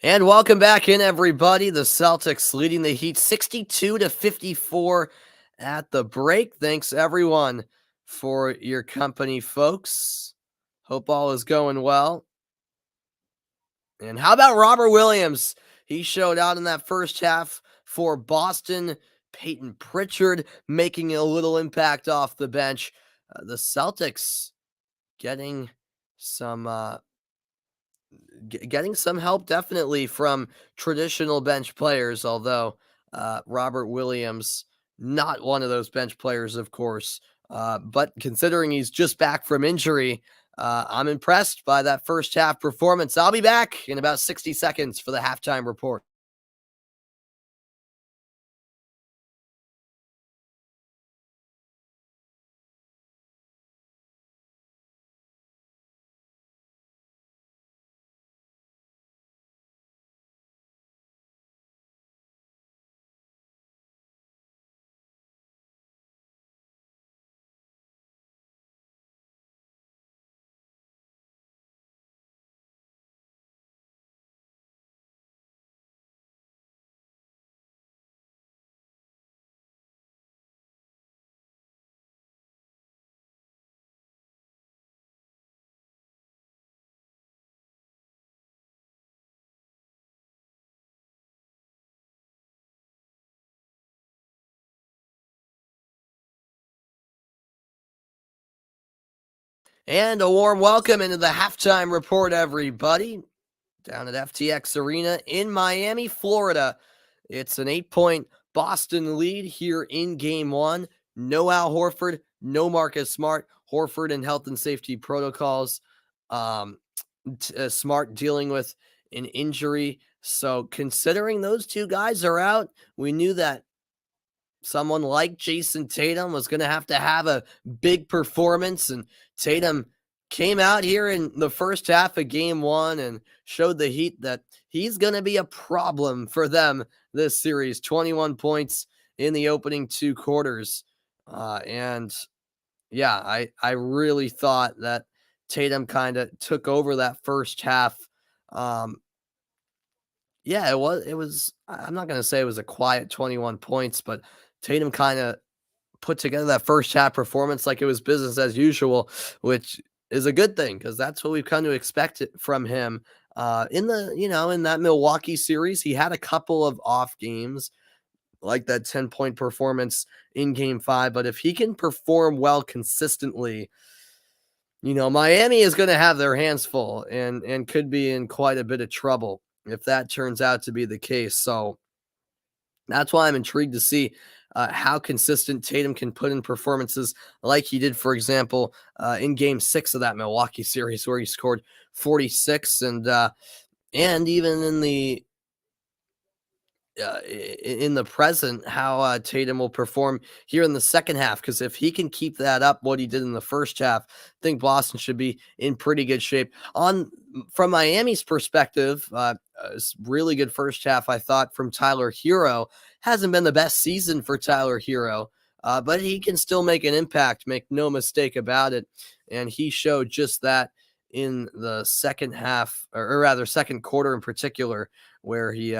And welcome back in, everybody. The Celtics leading the Heat 62-54 at the break. Thanks, everyone, for your company, folks. Hope all is going well. And how about Robert Williams? He showed out in that first half for Boston. Peyton Pritchard making a little impact off the bench. The Celtics getting some getting some help definitely from traditional bench players, although Robert Williams, not one of those bench players, of course. But considering he's just back from injury, I'm impressed by that first half performance. I'll be back in about 60 seconds for the halftime report. And a warm welcome into the halftime report, everybody. Down at FTX Arena in Miami, Florida. It's an 8-point Boston lead here in game one. No Al Horford, no Marcus Smart. Horford and health and safety protocols. Um, Smart dealing with an injury. So considering those two guys are out, we knew that someone like Jason Tatum was going to have a big performance, and Tatum came out here in the first half of game one and showed the Heat that he's going to be a problem for them this series. 21 points in the opening two quarters. And yeah, I really thought that Tatum kind of took over that first half. Um, yeah, I'm not going to say it was a quiet 21 points, but Tatum kind of put together that first half performance like it was business as usual, which is a good thing because that's what we've come to expect from him. In that Milwaukee series, he had a couple of off games, like that 10-point performance in game five. But if he can perform well consistently, Miami is going to have their hands full and could be in quite a bit of trouble if that turns out to be the case. So that's why I'm intrigued to see how consistent Tatum can put in performances like he did, for example, in Game 6 of that Milwaukee series, where he scored 46, and even in the present, how Tatum will perform here in the second half. Because if he can keep that up, what he did in the first half, I think Boston should be in pretty good shape. From Miami's perspective, really good first half, I thought, from Tyler Hero. Hasn't been the best season for Tyler Hero, but he can still make an impact, make no mistake about it. And he showed just that in the second half, or rather second quarter in particular, where he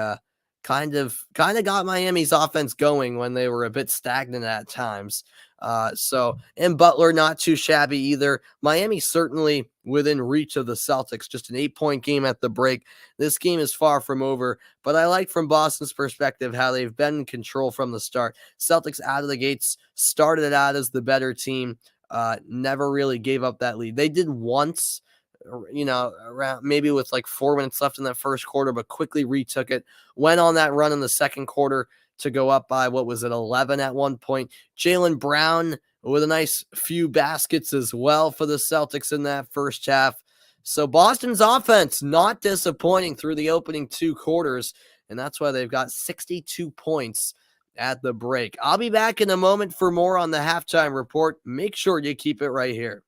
kind of got Miami's offense going when they were a bit stagnant at times. And Butler, not too shabby either. Miami certainly within reach of the Celtics, just an 8-point game at the break. This game is far from over, but I like from Boston's perspective how they've been in control from the start. Celtics out of the gates started out as the better team, never really gave up that lead. They did once, around maybe with like 4 minutes left in that first quarter, but quickly retook it, went on that run in the second quarter to go up by, 11 at one point. Jaylen Brown with a nice few baskets as well for the Celtics in that first half. So Boston's offense not disappointing through the opening two quarters, and that's why they've got 62 points at the break. I'll be back in a moment for more on the halftime report. Make sure you keep it right here.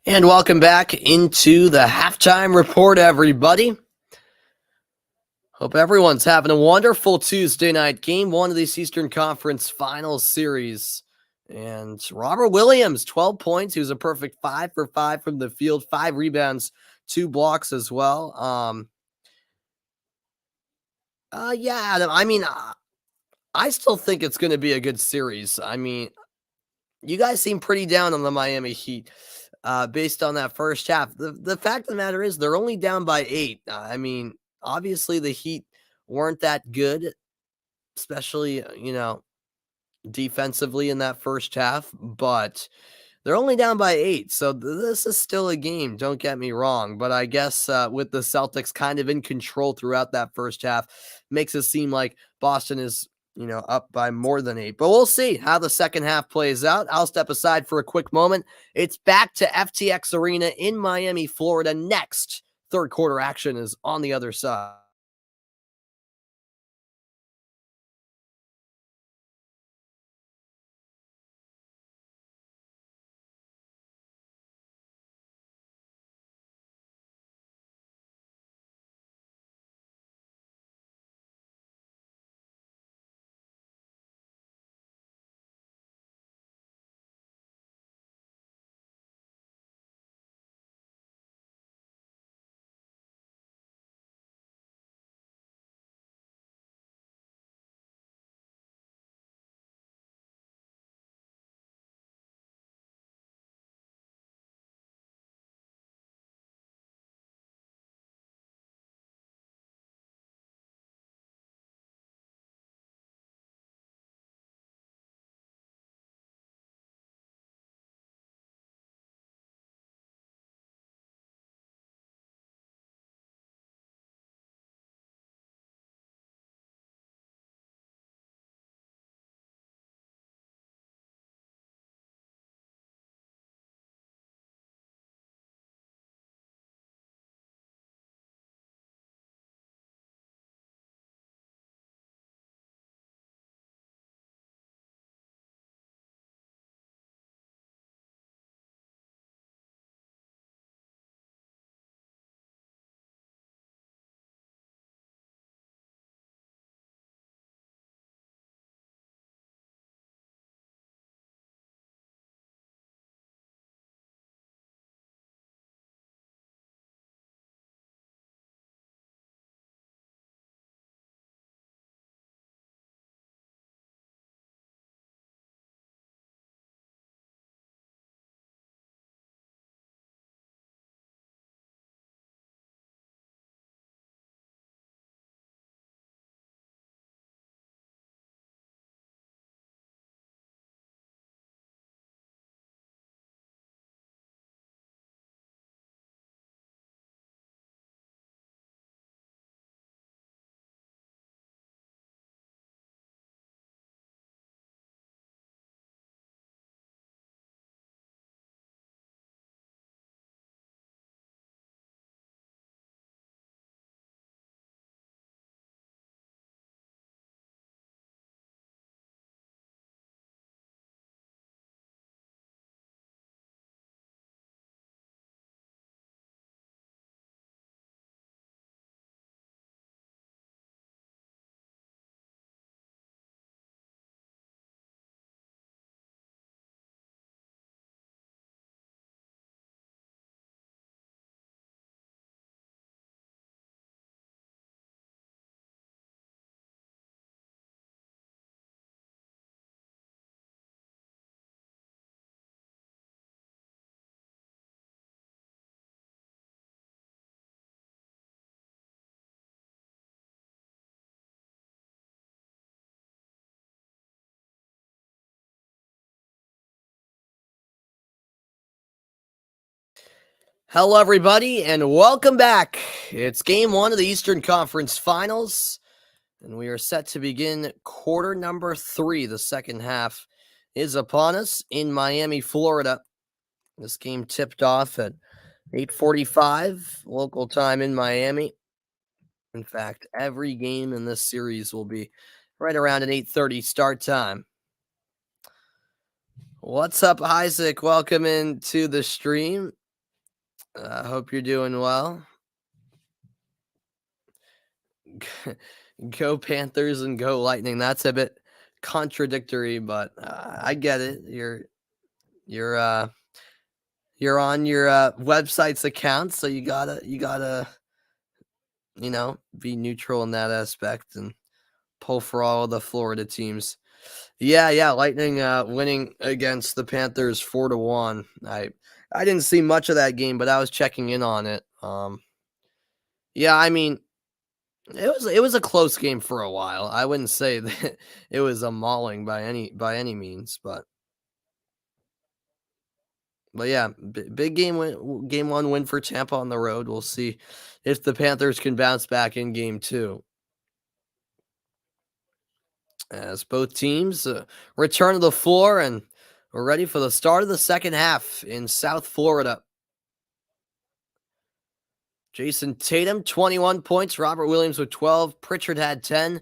And welcome back into the halftime report, everybody. Hope everyone's having a wonderful Tuesday night. Game one of this Eastern Conference Finals series. And Robert Williams, 12 points. He was a perfect 5 for 5 from the field, 5 rebounds, 2 blocks as well. I still think it's going to be a good series. I mean, you guys seem pretty down on the Miami Heat based on that first half. The fact of the matter is they're only down by 8. Obviously the Heat weren't that good, especially, defensively in that first half, but they're only down by 8. So this is still a game, don't get me wrong. But I guess with the Celtics kind of in control throughout that first half, makes it seem like Boston is up by more than 8. But we'll see how the second half plays out. I'll step aside for a quick moment. It's back to FTX Arena in Miami, Florida. Next, third quarter action is on the other side. Hello, everybody, and welcome back. It's game one of the Eastern Conference Finals, and we are set to begin quarter number 3. The second half is upon us in Miami, Florida. This game tipped off at 8:45 local time in Miami. In fact, every game in this series will be right around an 8:30 start time. What's up, Isaac? Welcome into the stream. I hope you're doing well. Go Panthers and go Lightning. That's a bit contradictory, but I get it. You're uh you're on your website's account, so you gotta be neutral in that aspect and pull for all of the Florida teams. Yeah, Lightning winning against the Panthers 4-1. I didn't see much of that game, but I was checking in on it. Yeah, I mean, it was a close game for a while. I wouldn't say that it was a mauling by any means, but yeah, big game one win for Tampa on the road. We'll see if the Panthers can bounce back in game two, as both teams return to the floor and we're ready for the start of the second half in South Florida. Jason Tatum, 21 points. Robert Williams with 12. Pritchard had 10.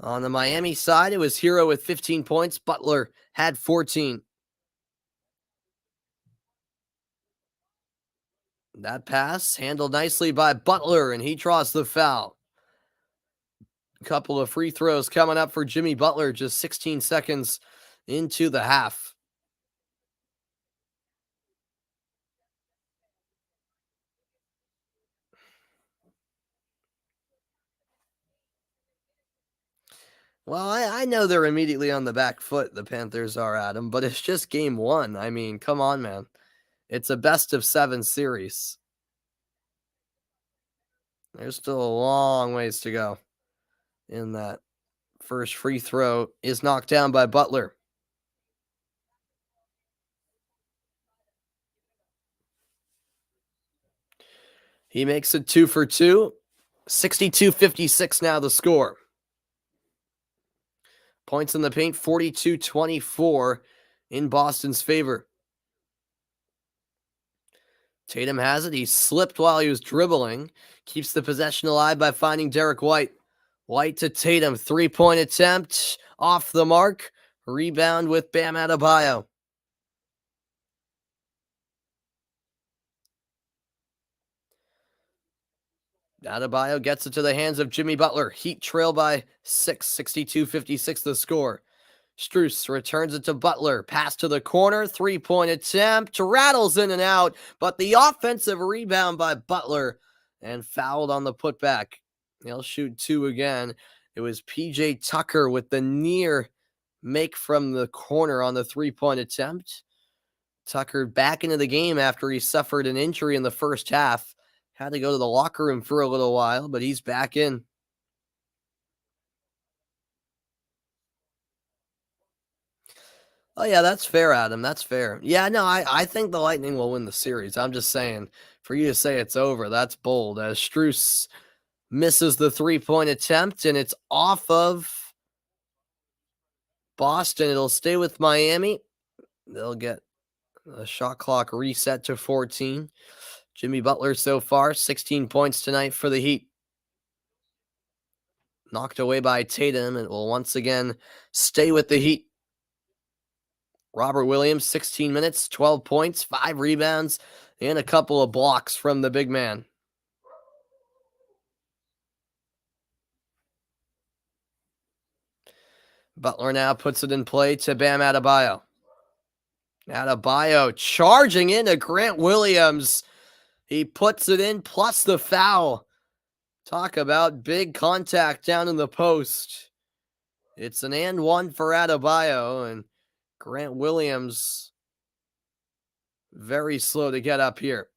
On the Miami side, it was Hero with 15 points. Butler had 14. That pass handled nicely by Butler, and he draws the foul. A couple of free throws coming up for Jimmy Butler just 16 seconds into the half. Well, I know they're immediately on the back foot, the Panthers are, Adam, but it's just game one. I mean, come on, man. It's a best of 7 series. There's still a long ways to go in that. First free throw is knocked down by Butler. He makes it 2 for 2. 62-56 now the score. Points in the paint, 42-24 in Boston's favor. Tatum has it. He slipped while he was dribbling. Keeps the possession alive by finding Derek White. White to Tatum. Three-point attempt. Off the mark. Rebound with Bam Adebayo. Adebayo gets it to the hands of Jimmy Butler. Heat trail by 6. 62-56 the score. Strus returns it to Butler. Pass to the corner. Three-point attempt. Rattles in and out. But the offensive rebound by Butler and fouled on the putback. He'll shoot 2 again. It was P.J. Tucker with the near make from the corner on the three-point attempt. Tucker back into the game after he suffered an injury in the first half. Had to go to the locker room for a little while, but he's back in. Oh, yeah, that's fair, Adam. That's fair. Yeah, no, I think the Lightning will win the series. I'm just saying, for you to say it's over, that's bold. As Strus misses the three-point attempt, and it's off of Boston. It'll stay with Miami. They'll get a shot clock reset to 14. Jimmy Butler so far, 16 points tonight for the Heat. Knocked away by Tatum. It will once again stay with the Heat. Robert Williams, 16 minutes, 12 points, 5 rebounds, and a couple of blocks from the big man. Butler now puts it in play to Bam Adebayo. Adebayo charging into Grant Williams. He puts it in, plus the foul. Talk about big contact down in the post. It's an and one for Adebayo, and Grant Williams very slow to get up here.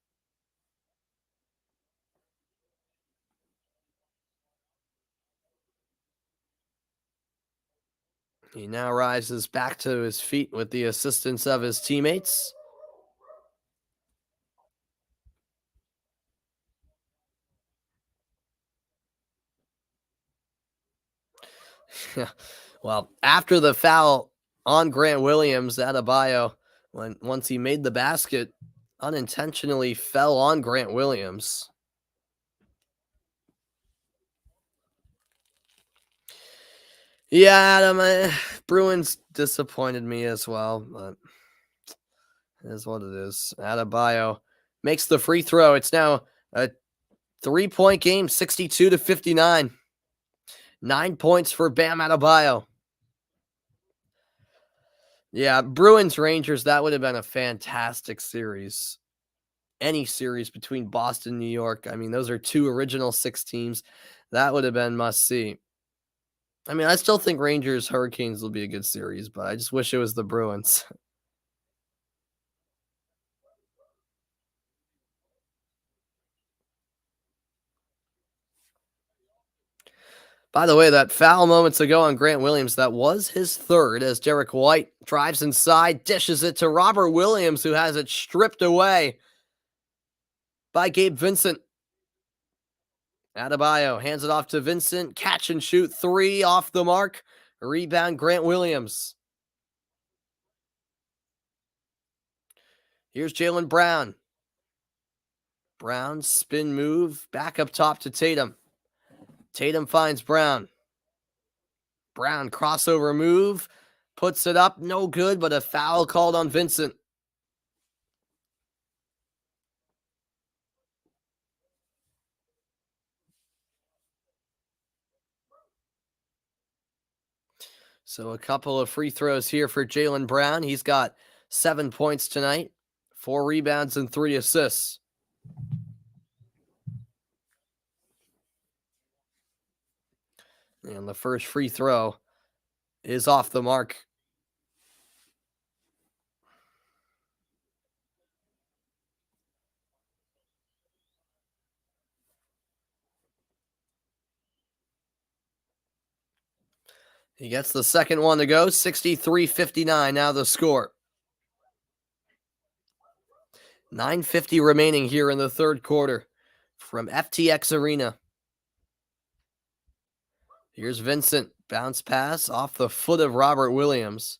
He now rises back to his feet with the assistance of his teammates. Well, after the foul on Grant Williams, Adebayo, once he made the basket, unintentionally fell on Grant Williams. Yeah, Adam, Bruins disappointed me as well, but it is what it is. Adebayo makes the free throw. It's now a 3-point game, 62-59. 9 points for Bam Adebayo. Yeah, Bruins Rangers, that would have been a fantastic series. Any series between Boston and New York. I mean, those are two original six teams. That would have been must see. I mean, I still think Rangers Hurricanes will be a good series, but I just wish it was the Bruins. By the way, that foul moments ago on Grant Williams, that was his third as Derek White drives inside, dishes it to Robert Williams, who has it stripped away by Gabe Vincent. Adebayo hands it off to Vincent. Catch and shoot three off the mark. Rebound, Grant Williams. Here's Jaylen Brown. Brown spin move back up top to Tatum. Tatum finds Brown. Brown crossover move. Puts it up. No good, but a foul called on Vincent. So a couple of free throws here for Jaylen Brown. He's got 7 points tonight, 4 rebounds and 3 assists. And the first free throw is off the mark. He gets the second one to go, 63-59 now the score. 9:50 remaining here in the third quarter from FTX Arena. Here's Vincent, bounce pass off the foot of Robert Williams.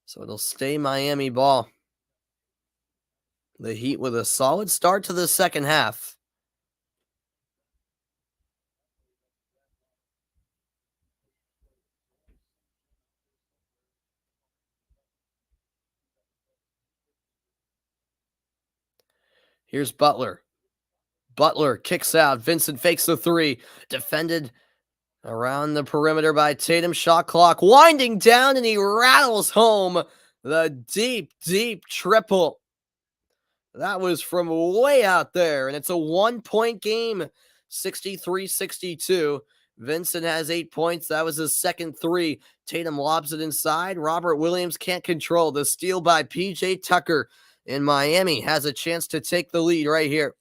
So it'll stay Miami ball. The Heat with a solid start to the second half. Here's Butler. Butler kicks out. Vincent fakes the three. Defended around the perimeter by Tatum. Shot clock winding down, and he rattles home the deep, deep triple. That was from way out there, and it's a 1-point game, 63-62. Vincent has 8 points. That was his second three. Tatum lobs it inside. Robert Williams can't control the steal by P.J. Tucker, and Miami has a chance to take the lead right here.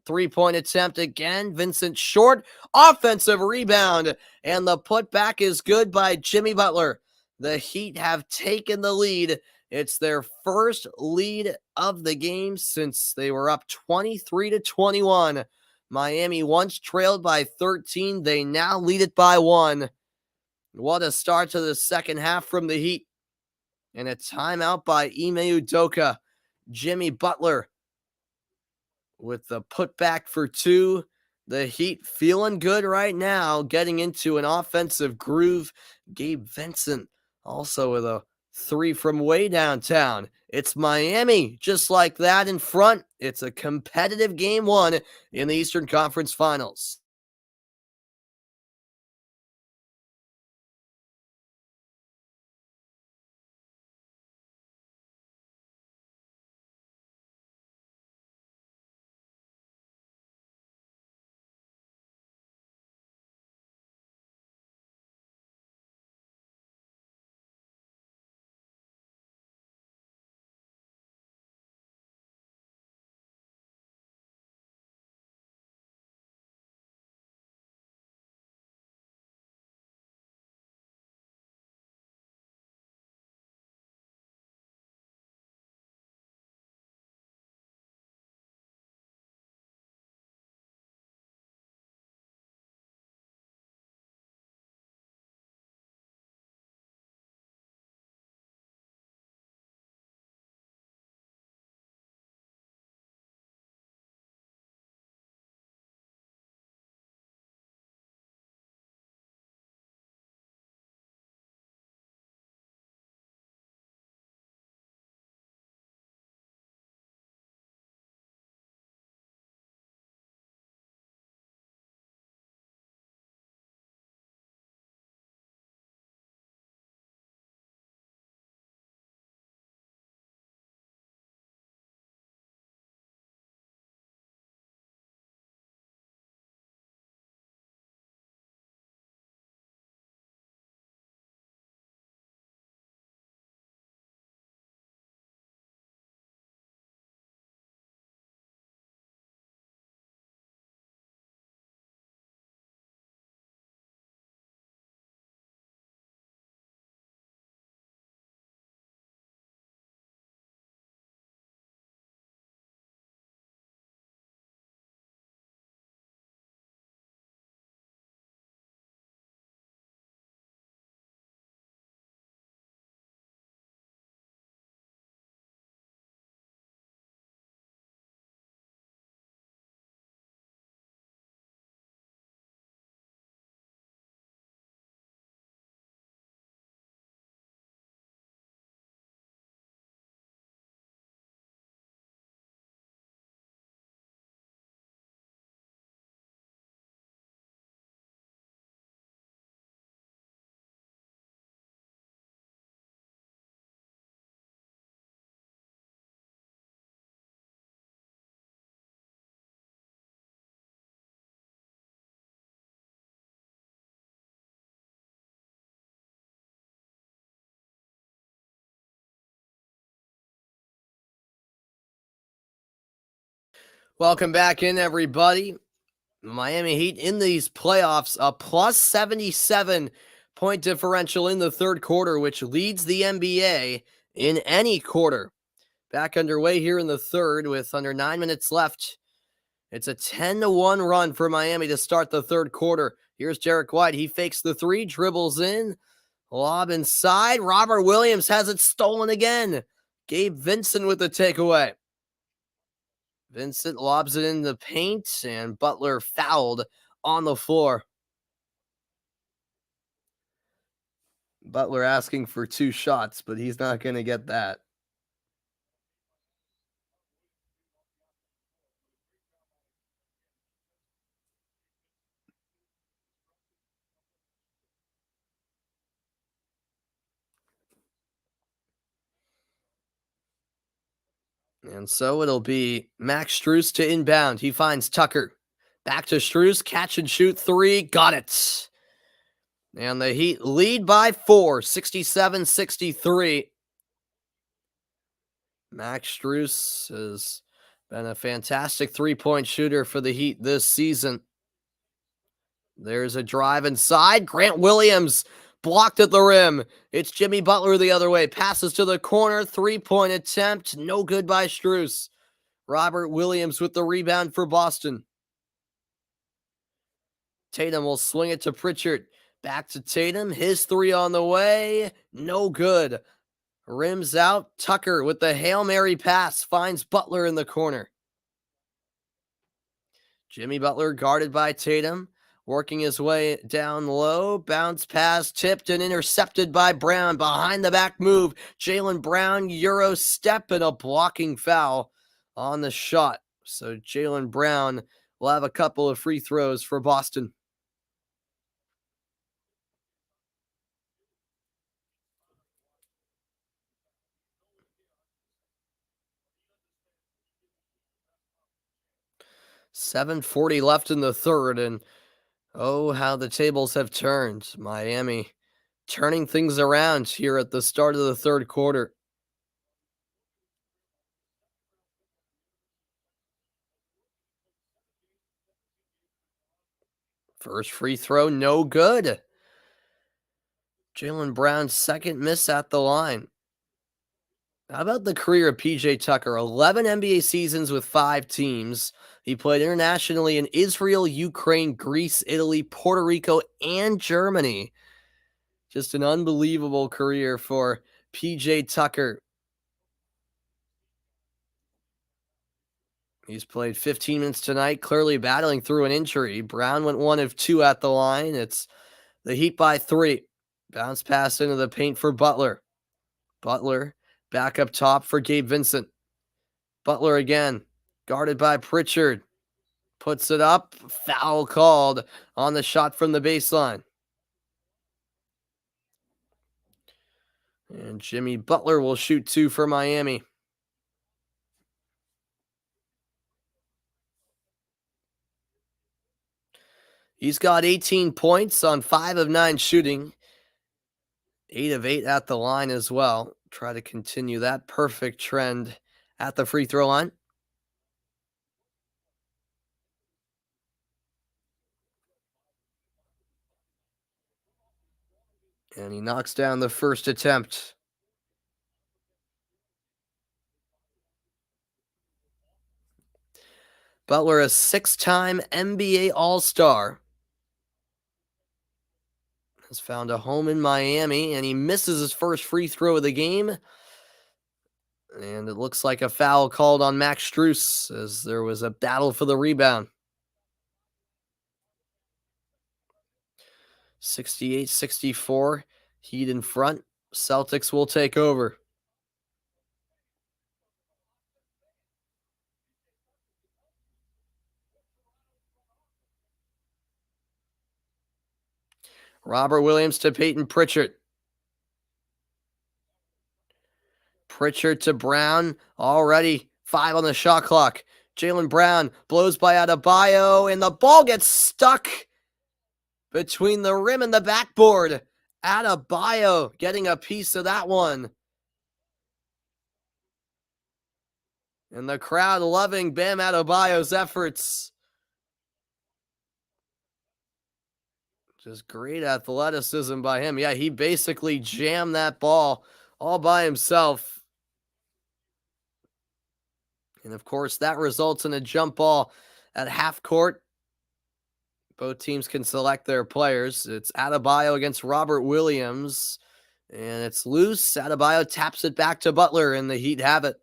3-point attempt again. Vincent short. Offensive rebound. And the putback is good by Jimmy Butler. The Heat have taken the lead. It's their first lead of the game since they were up 23-21. Miami once trailed by 13. They now lead it by 1. What a start to the second half from the Heat. And a timeout by Ime Udoka. Jimmy Butler with the putback for 2. The Heat feeling good right now, getting into an offensive groove. Gabe Vincent also with a 3 from way downtown. It's Miami just like that in front. It's a competitive game 1 in the Eastern Conference Finals. Welcome back in, everybody. Miami Heat in these playoffs, a plus 77 point differential in the third quarter, which leads the NBA in any quarter. Back underway here in the third with under 9 minutes left. It's a 10-1 run for Miami to start the third quarter. Here's Derek White. He fakes the three, dribbles in, lob inside. Robert Williams has it stolen again. Gabe Vincent with the takeaway. Vincent lobs it in the paint, and Butler fouled on the floor. Butler asking for 2 shots, but he's not going to get that. And so it'll be Max Strus to inbound. He finds Tucker. Back to Strus, catch and shoot three, got it. And the Heat lead by 4, 67-63. Max Strus has been a fantastic three-point shooter for the Heat this season. There's a drive inside. Grant Williams blocked at the rim. It's Jimmy Butler the other way. Passes to the corner. Three-point attempt. No good by Strus. Robert Williams with the rebound for Boston. Tatum will swing it to Pritchard. Back to Tatum. His three on the way. No good. Rims out. Tucker with the Hail Mary pass finds Butler in the corner. Jimmy Butler guarded by Tatum. Working his way down low. Bounce pass tipped and intercepted by Brown. Behind the back move. Jaylen Brown Euro step and a blocking foul on the shot. So Jaylen Brown will have a couple of free throws for Boston. .740 left in the third, and oh, how the tables have turned. Miami turning things around here at the start of the third quarter. First free throw, no good. Jaylen Brown's second miss at the line. How about the career of PJ Tucker? 11 NBA seasons with 5 teams. He played internationally in Israel, Ukraine, Greece, Italy, Puerto Rico, and Germany. Just an unbelievable career for PJ Tucker. He's played 15 minutes tonight, clearly battling through an injury. Brown went 1 of 2 at the line. It's the Heat by 3. Bounce pass into the paint for Butler. Butler back up top for Gabe Vincent. Butler again, guarded by Pritchard. Puts it up. Foul called on the shot from the baseline. And Jimmy Butler will shoot 2 for Miami. He's got 18 points on 5 of 9 shooting. 8 of 8 at the line as well. Try to continue that perfect trend at the free throw line. And he knocks down the first attempt. Butler, a 6-time NBA All-Star, has found a home in Miami, and he misses his first free throw of the game. And it looks like a foul called on Max Strus as there was a battle for the rebound. 68-64, Heat in front. Celtics will take over. Robert Williams to Peyton Pritchard. Pritchard to Brown. Already 5 on the shot clock. Jaylen Brown blows by Adebayo, and the ball gets stuck between the rim and the backboard. Adebayo getting a piece of that one. And the crowd loving Bam Adebayo's efforts. Just great athleticism by him. Yeah, he basically jammed that ball all by himself. And of course, that results in a jump ball at half court. Both teams can select their players. It's Adebayo against Robert Williams. And it's loose. Adebayo taps it back to Butler, and the Heat have it.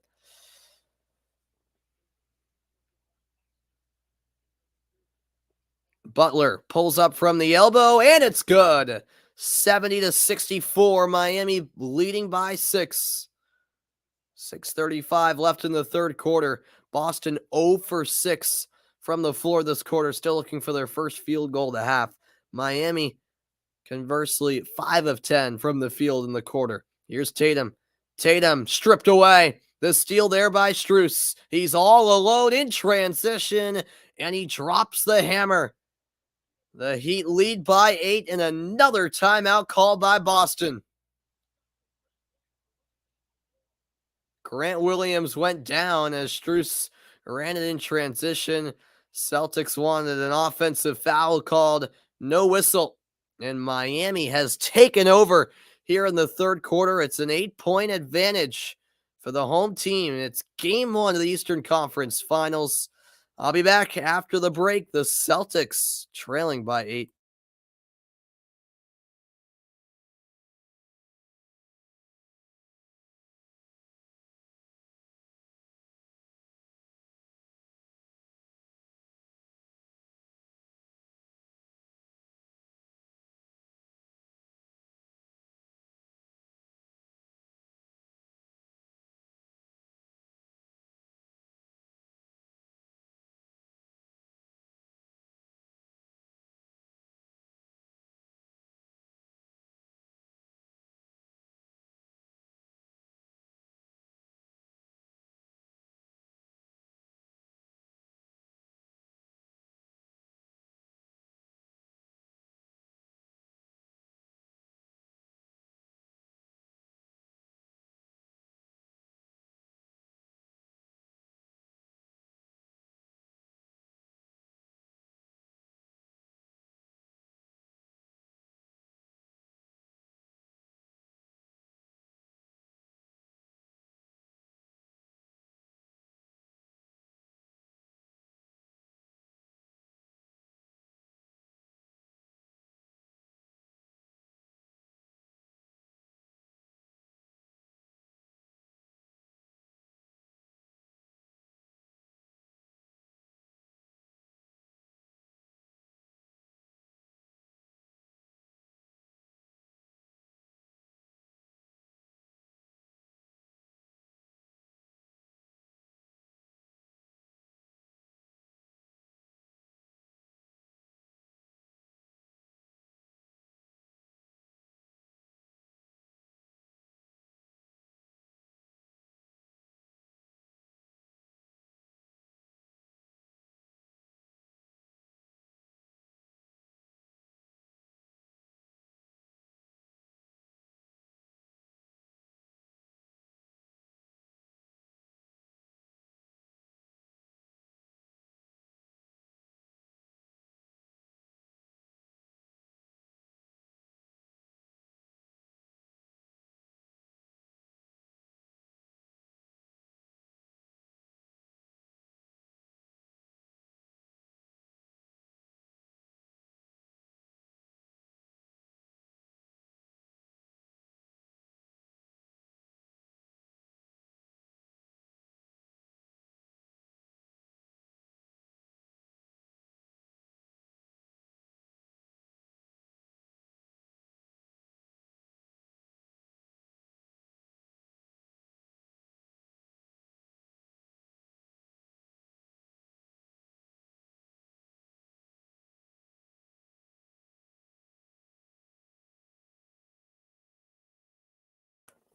Butler pulls up from the elbow, and it's good. 70-64, Miami leading by 6. 6:35 left in the third quarter. Boston 0 for 6 from the floor this quarter, still looking for their first field goal to half. Miami, conversely, 5 of 10 from the field in the quarter. Here's Tatum. Tatum stripped away. The steal there by Strus. He's all alone in transition, and he drops the hammer. The Heat lead by 8, and another timeout called by Boston. Grant Williams went down as Strus ran it in transition. Celtics wanted an offensive foul called, no whistle. And Miami has taken over here in the third quarter. It's an 8-point advantage for the home team. It's game 1 of the Eastern Conference Finals. I'll be back after the break. The Celtics trailing by 8.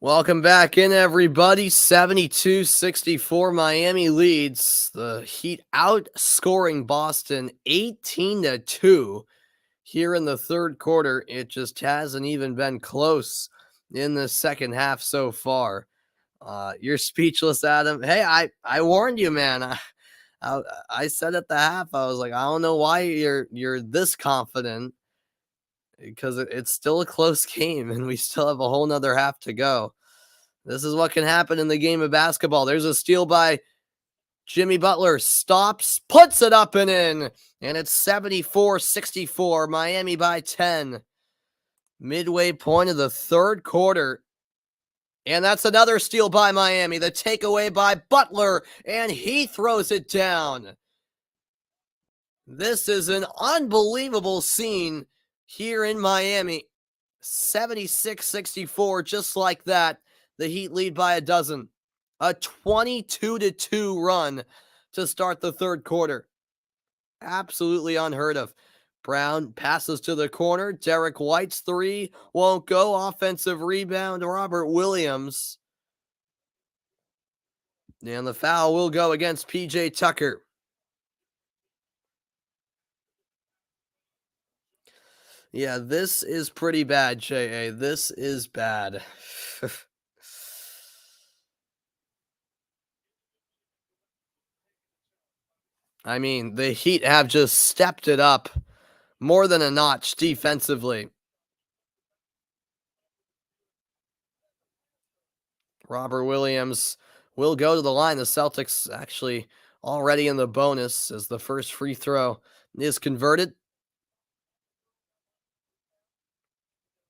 Welcome back in, everybody. 72-64, Miami leads. The Heat outscoring Boston 18-2 here in the third quarter. It just hasn't even been close in the second half so far. You're speechless, Adam. Hey, I warned you, man. I I said at the half, I was like, I don't know why you're this confident because it's still a close game and we still have a whole nother half to go. This is what can happen in the game of basketball. There's a steal by Jimmy Butler, stops, puts it up and in, and it's 74-64, Miami by 10. Midway point of the third quarter. And that's another steal by Miami. The takeaway by Butler, and he throws it down. This is an unbelievable scene here in Miami. 76-64, just like that. The Heat lead by a dozen. A 22-2 run to start the third quarter. Absolutely unheard of. Brown passes to the corner. Derek White's three won't go. Offensive rebound, Robert Williams. And the foul will go against PJ Tucker. Yeah, this is pretty bad, J.A. This is bad. I mean, the Heat have just stepped it up more than a notch defensively. Robert Williams will go to the line. The Celtics actually already in the bonus as the first free throw is converted.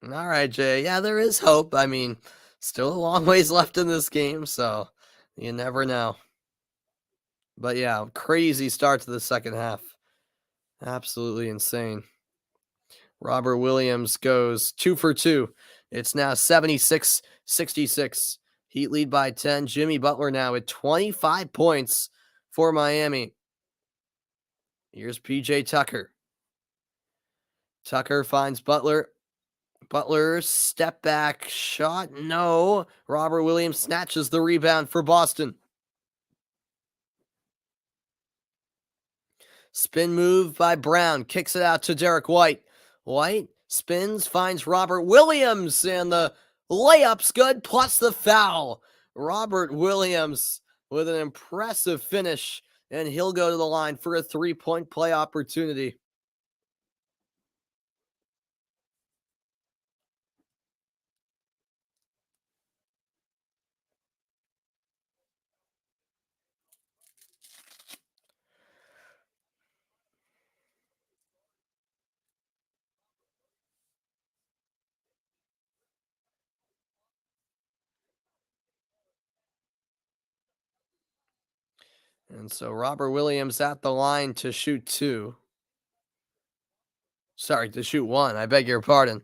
All right, Jay. Yeah, there is hope. I mean, still a long ways left in this game, so you never know. But yeah, crazy start to the second half. Absolutely insane. Robert Williams goes 2 for 2. It's now 76-66. Heat lead by 10. Jimmy Butler now at 25 points for Miami. Here's PJ Tucker. Tucker finds Butler. Butler step back shot. No. Robert Williams snatches the rebound for Boston. Spin move by Brown. Kicks it out to Derek White. White spins, finds Robert Williams, and the layup's good, plus the foul. Robert Williams with an impressive finish, and he'll go to the line for a three-point play opportunity. And so Robert Williams at the line to shoot two. Sorry, to shoot one. I beg your pardon.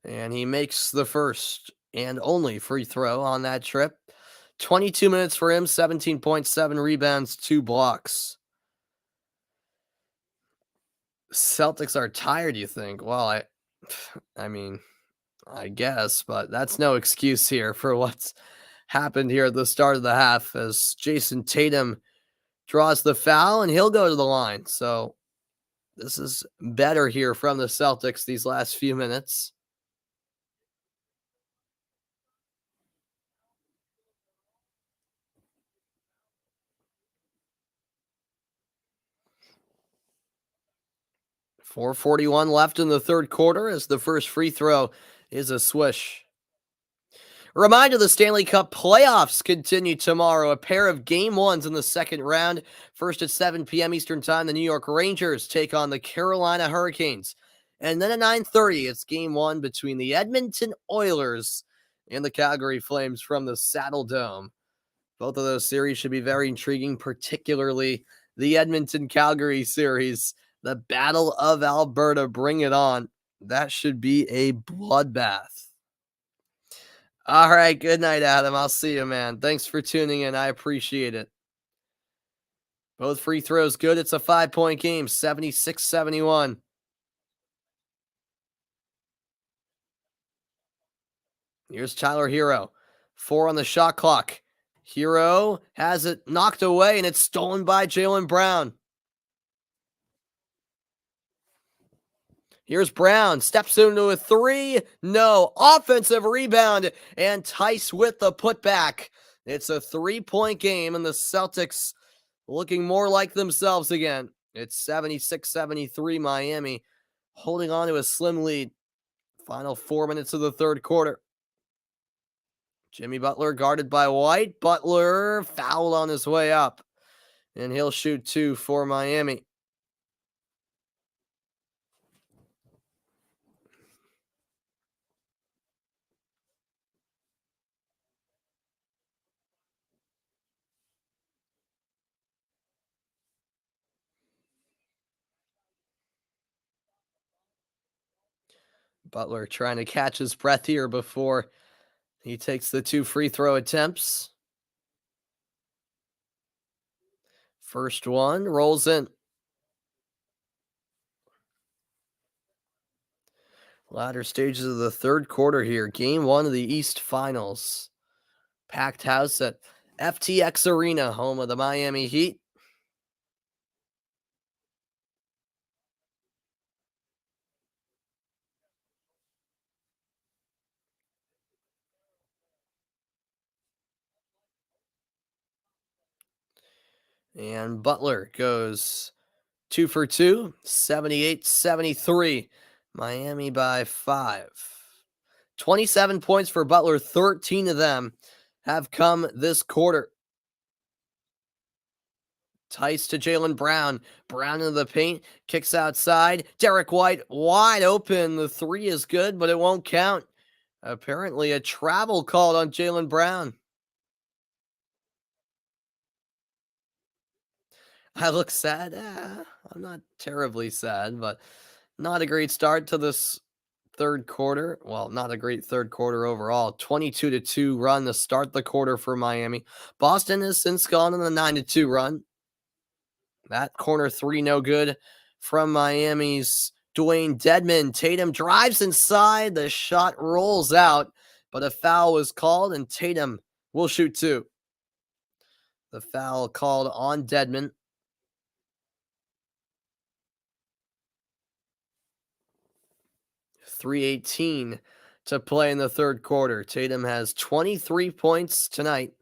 And he makes the first and only free throw on that trip. 22 minutes for him, 17.7 rebounds, 2 blocks. Celtics are tired, you think? Well, I mean, I guess, but that's no excuse here for what's happened here at the start of the half as Jason Tatum draws the foul and he'll go to the line. So this is better here from the Celtics these last few minutes. .441 left in the third quarter as the first free throw is a swish. A reminder, the Stanley Cup playoffs continue tomorrow. A pair of game ones in the second round. First at 7 p.m. Eastern Time, the New York Rangers take on the Carolina Hurricanes. And then at 9:30, it's game one between the Edmonton Oilers and the Calgary Flames from the Saddle Dome. Both of those series should be very intriguing, particularly the Edmonton-Calgary series. The Battle of Alberta, bring it on. That should be a bloodbath. All right, good night, Adam. I'll see you, man. Thanks for tuning in. I appreciate it. Both free throws good. It's a 5-point game, 76-71. Here's Tyler Hero. 4 on the shot clock. Hero has it knocked away, and it's stolen by Jaylen Brown. Here's Brown, steps into a three. No, offensive rebound, and Tice with the putback. It's a 3-point game, and the Celtics looking more like themselves again. It's 76-73 Miami, holding on to a slim lead. Final 4 minutes of the third quarter. Jimmy Butler guarded by White. Butler fouled on his way up, and he'll shoot 2 for Miami. Butler trying to catch his breath here before he takes the 2 free throw attempts. First one rolls in. Latter stages of the third quarter here. Game 1 of the East Finals. Packed house at FTX Arena, home of the Miami Heat. And Butler goes 2 for 2, 78-73. Miami by 5. 27 points for Butler, 13 of them have come this quarter. Tice to Jaylen Brown. Brown into the paint, kicks outside. Derek White wide open. The 3 is good, but it won't count. Apparently a travel called on Jaylen Brown. I look sad. I'm not terribly sad, but not a great start to this third quarter. Well, not a great third quarter overall. 22-2 run to start the quarter for Miami. Boston has since gone on a 9-2 run. That corner 3 no good from Miami's Dwayne Dedmon. Tatum drives inside. The shot rolls out, but a foul was called, and Tatum will shoot 2. The foul called on Dedmon. 3:18 to play in the third quarter. Tatum has 23 points tonight,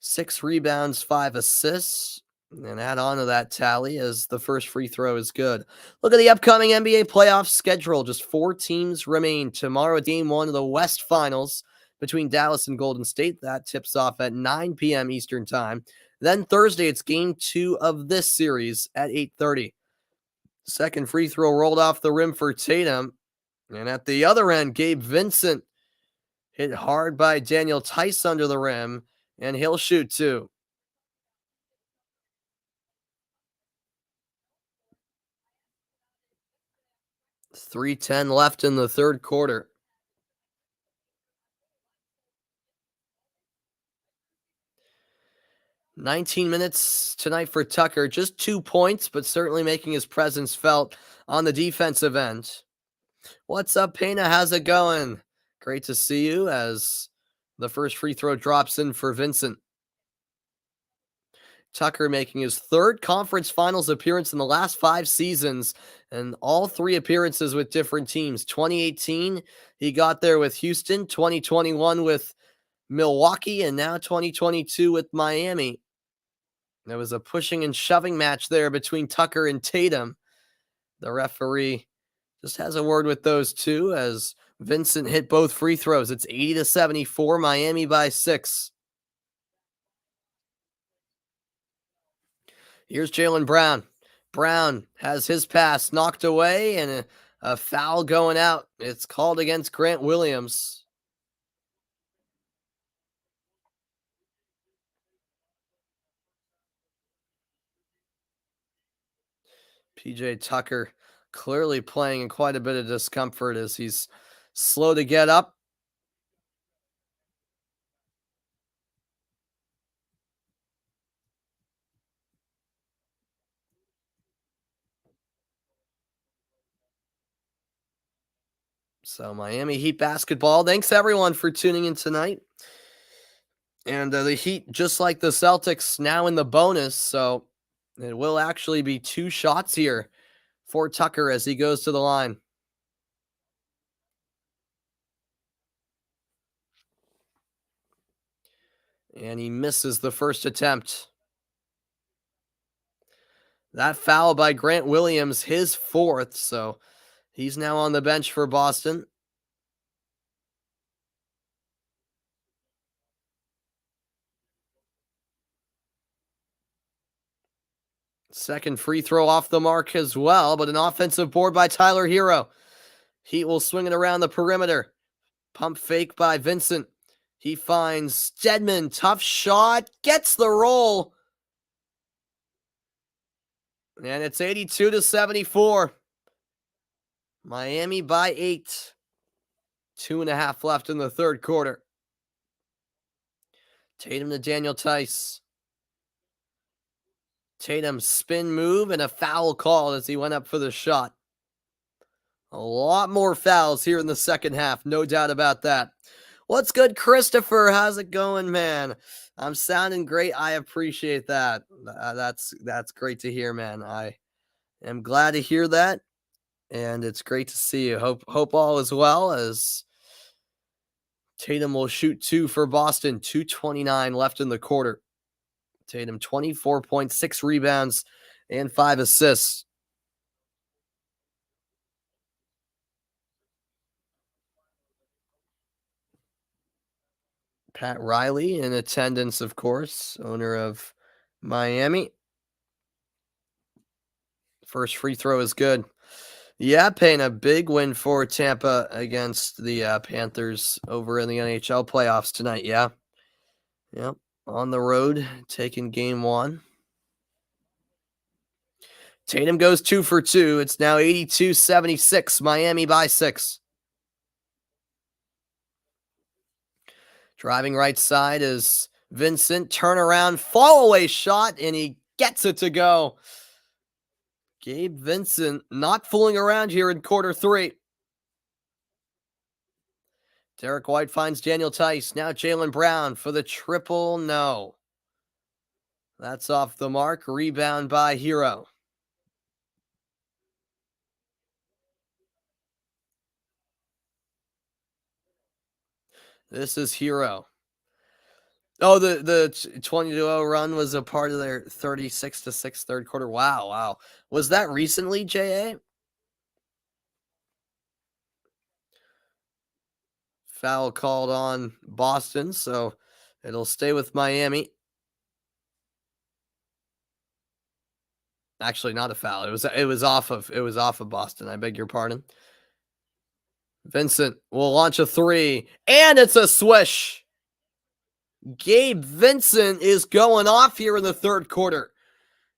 6 rebounds, 5 assists, and add on to that tally as the first free throw is good. Look at the upcoming NBA playoff schedule. Just 4 teams remain. Tomorrow, game 1 of the West Finals between Dallas and Golden State. That tips off at 9 p.m. Eastern Time. Then Thursday, it's game 2 of this series at 8:30. Second free throw rolled off the rim for Tatum. And at the other end, Gabe Vincent hit hard by Daniel Tice under the rim, and he'll shoot 2. .310 left in the third quarter. "19 minutes tonight for Tucker. Just 2 points, but certainly making his presence felt on the defensive end." What's up, Pena? How's it going? Great to see you as the first free throw drops in for Vincent. Tucker making his 3rd conference finals appearance in the last 5 seasons, and all 3 appearances with different teams. 2018, he got there with Houston, 2021 with Milwaukee, and now 2022 with Miami. There was a pushing and shoving match there between Tucker and Tatum. The referee just has a word with those two as Vincent hit both free throws. It's 80-74, Miami by 6. Here's Jaylen Brown. Brown has his pass knocked away and a foul going out. It's called against Grant Williams. PJ Tucker clearly playing in quite a bit of discomfort as he's slow to get up. So Miami Heat basketball. Thanks everyone for tuning in tonight. And the Heat, just like the Celtics, now in the bonus. So it will actually be 2 shots here for Tucker as he goes to the line. And he misses the first attempt. That foul by Grant Williams, his fourth, so he's now on the bench for Boston. Second free throw off the mark as well, but an offensive board by Tyler Hero. Heat will swing it around the perimeter. Pump fake by Vincent. He finds Stedman. Tough shot. Gets the roll. And it's 82-74. Miami by 8. 2.5 left in the third quarter. Tatum to Daniel Tice. Tatum spin move and a foul call as he went up for the shot. A lot more fouls here in the second half, no doubt about that. What's good, Christopher? How's it going, man? I'm sounding great. I appreciate that. That's great to hear, man. I am glad to hear that, and it's great to see you. Hope all is well, as Tatum will shoot 2 for Boston. 2:29 left in the quarter. Tatum 24.6 rebounds and 5 assists. Pat Riley in attendance, of course, owner of Miami. First free throw is good. Yeah, Payne, a big win for Tampa against the Panthers over in the NHL playoffs tonight. Yeah. Yep. On the road, taking game 1. Tatum goes 2 for 2. It's now 82-76. Miami by 6. Driving right side is Vincent. Turnaround, fall away shot, and he gets it to go. Gabe Vincent not fooling around here in quarter 3. Derek White finds Daniel Tice. Now Jaylen Brown for the triple. No. That's off the mark. Rebound by Hero. This is Hero. Oh, the 20-0 run was a part of their 36-6 third quarter. Wow. Was that recently, JA? Foul called on Boston, so it'll stay with Miami. Actually, not a foul. It was off of Boston. I beg your pardon. Vincent will launch a 3, and it's a swish. Gabe Vincent is going off here in the third quarter.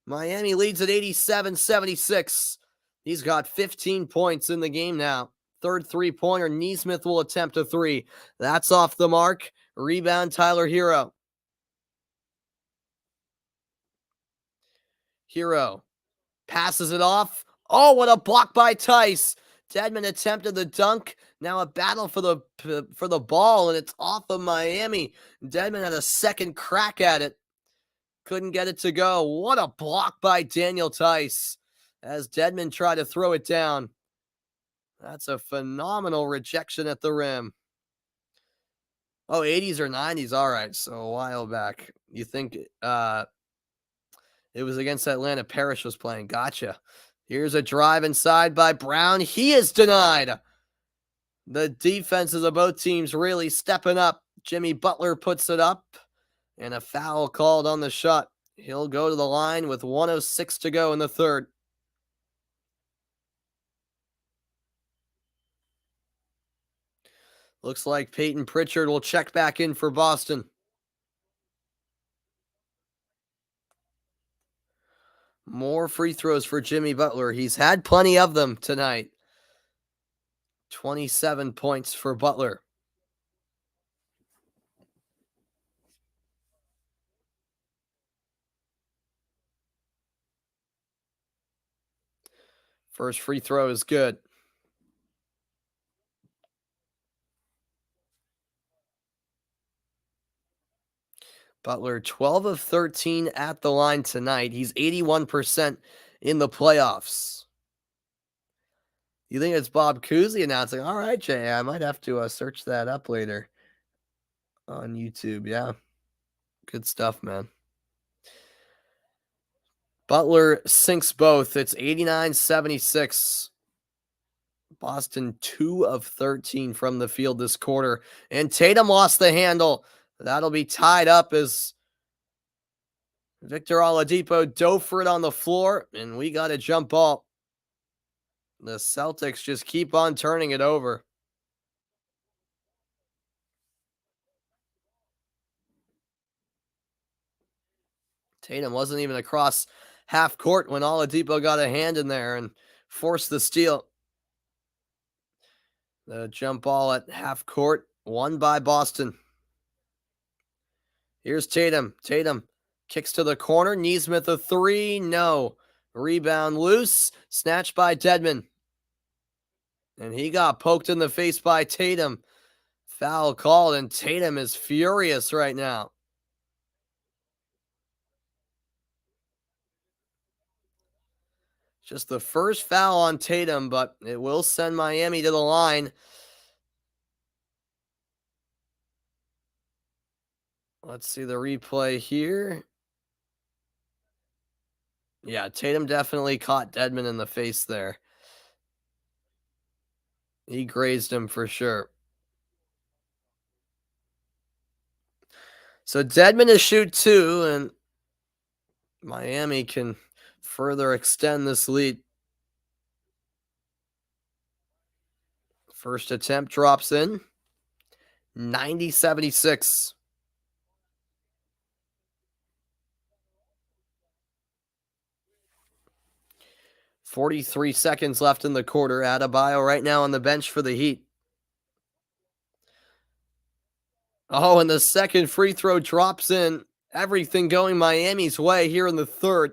Miami leads at 87-76. He's got 15 points in the game now. Third three-pointer, Nesmith will attempt a 3. That's off the mark. Rebound, Tyler Hero. Hero passes it off. Oh, what a block by Tice. Dedmon attempted the dunk. Now a battle for the ball, and it's off of Miami. Dedmon had a second crack at it. Couldn't get it to go. What a block by Daniel Tice as Dedmon tried to throw it down. That's a phenomenal rejection at the rim. Oh, 80s or 90s. All right, so a while back. You think it was against Atlanta. Parrish was playing. Gotcha. Here's a drive inside by Brown. He is denied. The defenses of both teams really stepping up. Jimmy Butler puts it up, and a foul called on the shot. He'll go to the line with 1:06 to go in the third. Looks like Peyton Pritchard will check back in for Boston. More free throws for Jimmy Butler. He's had plenty of them tonight. 27 points for Butler. First free throw is good. Butler, 12 of 13 at the line tonight. He's 81% in the playoffs. You think it's Bob Cousy announcing? All right, Jay, I might have to search that up later on YouTube. Yeah. Good stuff, man. Butler sinks both. It's 89-76. Boston 2 of 13 from the field this quarter. And Tatum lost the handle. That'll be tied up as Victor Oladipo dove for it on the floor, and we got a jump ball. The Celtics just keep on turning it over. Tatum wasn't even across half court when Oladipo got a hand in there and forced the steal. The jump ball at half court, won by Boston. Here's Tatum. Tatum kicks to the corner. Nesmith a three. No. Rebound loose. Snatched by Dedmon. And he got poked in the face by Tatum. Foul called, and Tatum is furious right now. Just the first foul on Tatum, but it will send Miami to the line. Let's see the replay here. Yeah, Tatum definitely caught Dedmon in the face there. He grazed him for sure. So Dedmon is shoot 2, and Miami can further extend this lead. First attempt drops in. 90-76. 43 seconds left in the quarter. Adebayo right now on the bench for the Heat. Oh, and the second free throw drops in. Everything going Miami's way here in the third.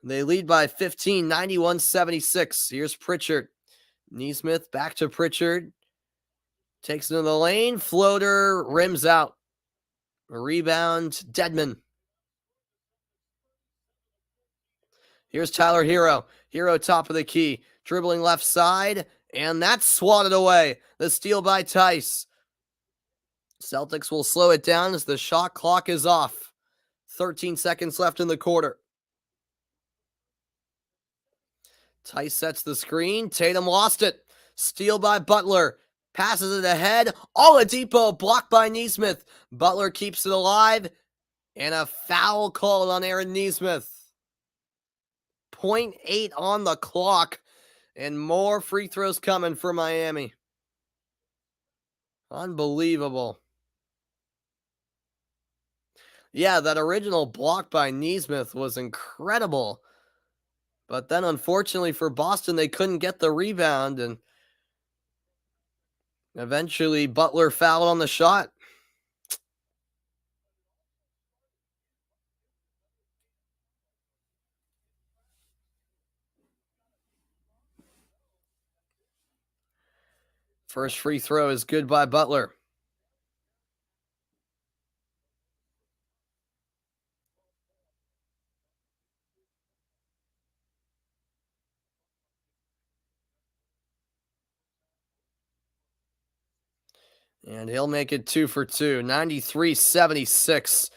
They lead by 15, 91-76. Here's Pritchard. Nesmith back to Pritchard. Takes it into the lane. Floater, rims out. Rebound, Dedmon. Here's Tyler Hero. Hero top of the key. Dribbling left side. And that's swatted away. The steal by Tice. Celtics will slow it down as the shot clock is off. 13 seconds left in the quarter. Tice sets the screen. Tatum lost it. Steal by Butler. Passes it ahead. Oladipo blocked by Nesmith. Butler keeps it alive. And a foul called on Aaron Nesmith. 0.8 on the clock. And more free throws coming for Miami. Unbelievable. Yeah, that original block by Nesmith was incredible. But then, unfortunately for Boston, they couldn't get the rebound, and eventually Butler fouled on the shot. First free throw is good by Butler. And he'll make it 2 for 2, 93-76.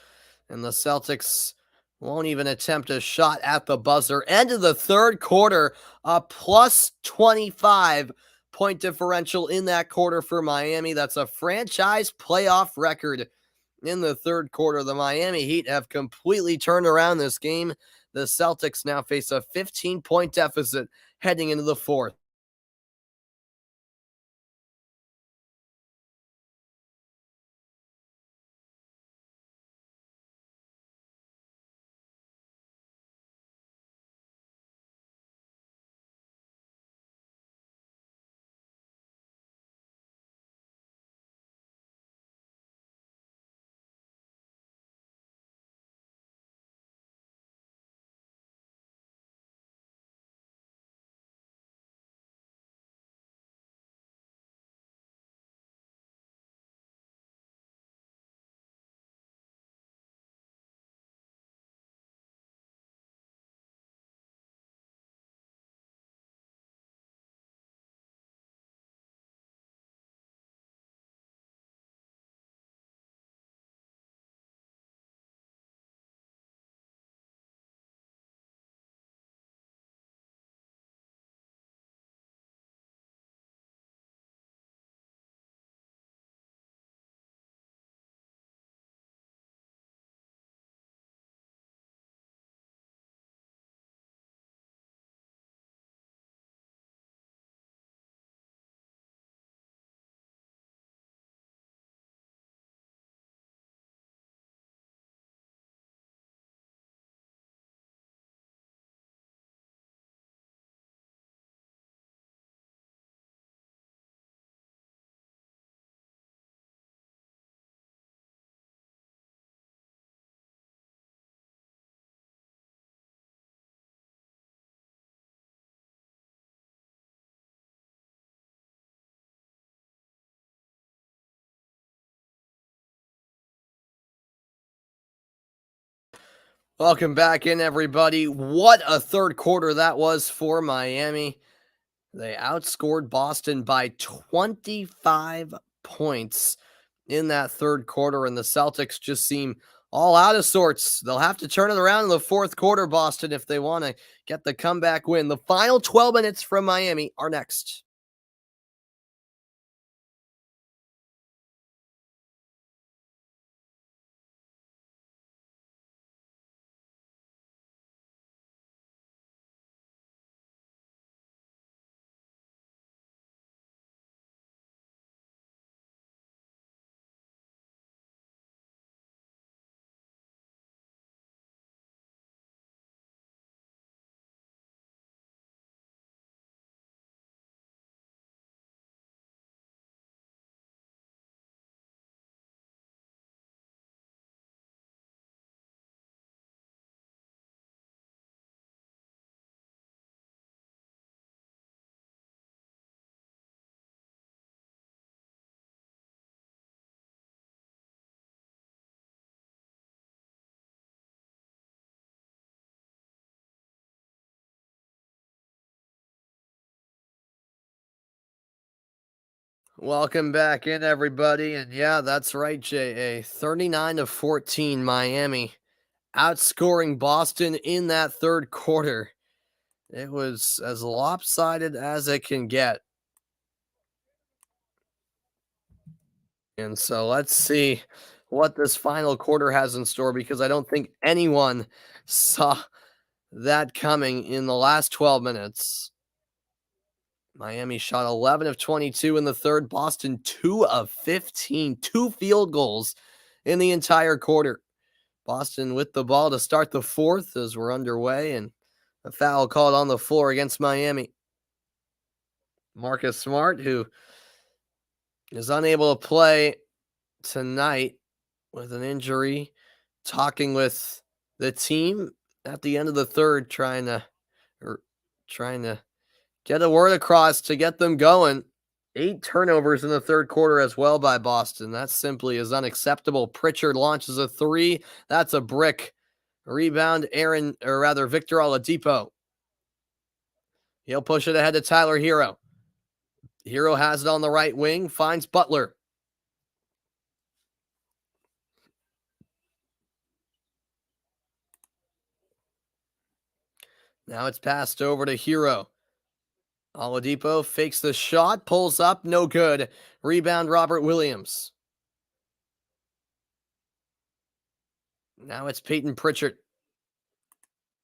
And the Celtics won't even attempt a shot at the buzzer. End of the third quarter, a plus 25 point differential in that quarter for Miami. That's a franchise playoff record in the third quarter. The Miami Heat have completely turned around this game. The Celtics now face a 15-point deficit heading into the fourth. Welcome back in, everybody. What a third quarter that was for Miami. They outscored Boston by 25 points in that third quarter, and the Celtics just seem all out of sorts. They'll have to turn it around in the fourth quarter, Boston, if they want to get the comeback win. The final 12 minutes from Miami are next. Welcome back in, everybody. And yeah, that's right, JA. 39-14, Miami outscoring Boston in that third quarter. It was as lopsided as it can get. And so let's see what this final quarter has in store, because I don't think anyone saw that coming in the last 12 minutes. Miami shot 11 of 22 in the third. Boston 2 of 15, 2 field goals in the entire quarter. Boston with the ball to start the fourth as we're underway, and a foul called on the floor against Miami. Marcus Smart, who is unable to play tonight with an injury, talking with the team at the end of the third, trying to get a word across to get them going. 8 turnovers in the third quarter as well by Boston. That simply is unacceptable. Pritchard launches a three. That's a brick. Rebound, Victor Oladipo. He'll push it ahead to Tyler Hero. Hero has it on the right wing, finds Butler. Now it's passed over to Hero. Oladipo fakes the shot, pulls up, no good. Rebound, Robert Williams. Now it's Peyton Pritchard.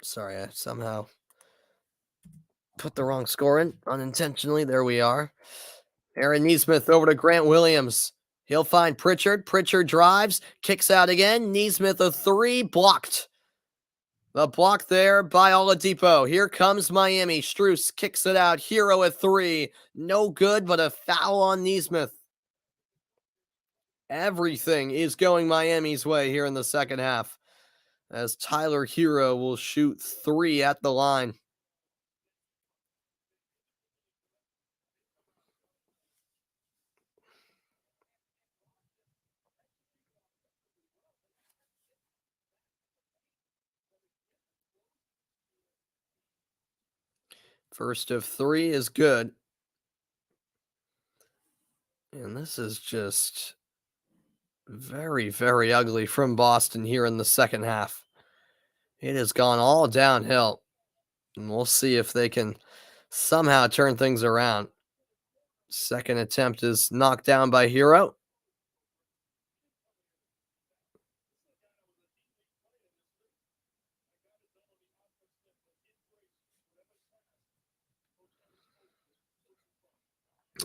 Sorry, I somehow put the wrong score in unintentionally. There we are. Aaron Nesmith over to Grant Williams. He'll find Pritchard. Pritchard drives, kicks out again. Nesmith a three, blocked. The block there by Oladipo. Here comes Miami. Strus kicks it out. Hero a three. No good, but a foul on Nesmith. Everything is going Miami's way here in the second half, as Tyler Hero will shoot 3 at the line. First of 3 is good. And this is just very, very ugly from Boston here in the second half. It has gone all downhill. And we'll see if they can somehow turn things around. Second attempt is knocked down by Hero.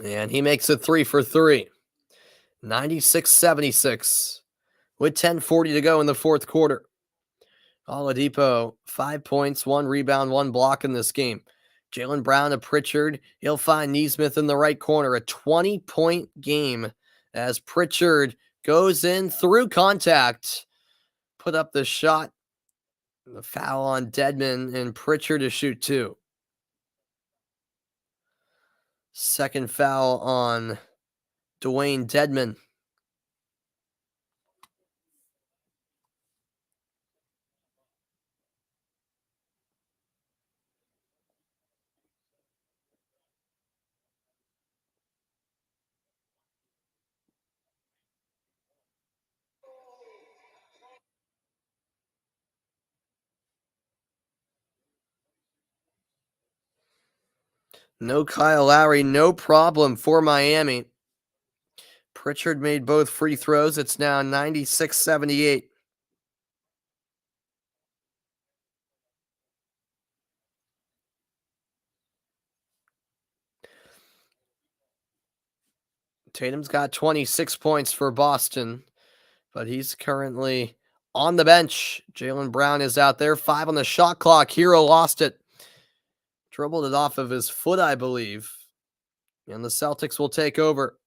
And he makes it 3 for 3. 96-76 with 10:40 to go in the fourth quarter. Oladipo, 5 points, 1 rebound, 1 block in this game. Jaylen Brown to Pritchard. He'll find Nesmith in the right corner. A 20-point game as Pritchard goes in through contact. Put up the shot. The foul on Dedmon, and Pritchard to shoot 2. Second foul on Dwayne Dedmon. No Kyle Lowry, no problem for Miami. Pritchard made both free throws. It's now 96-78. Tatum's got 26 points for Boston, but he's currently on the bench. Jaylen Brown is out there. 5 on the shot clock. Hero lost it. Dribbled it off of his foot, I believe. And the Celtics will take over.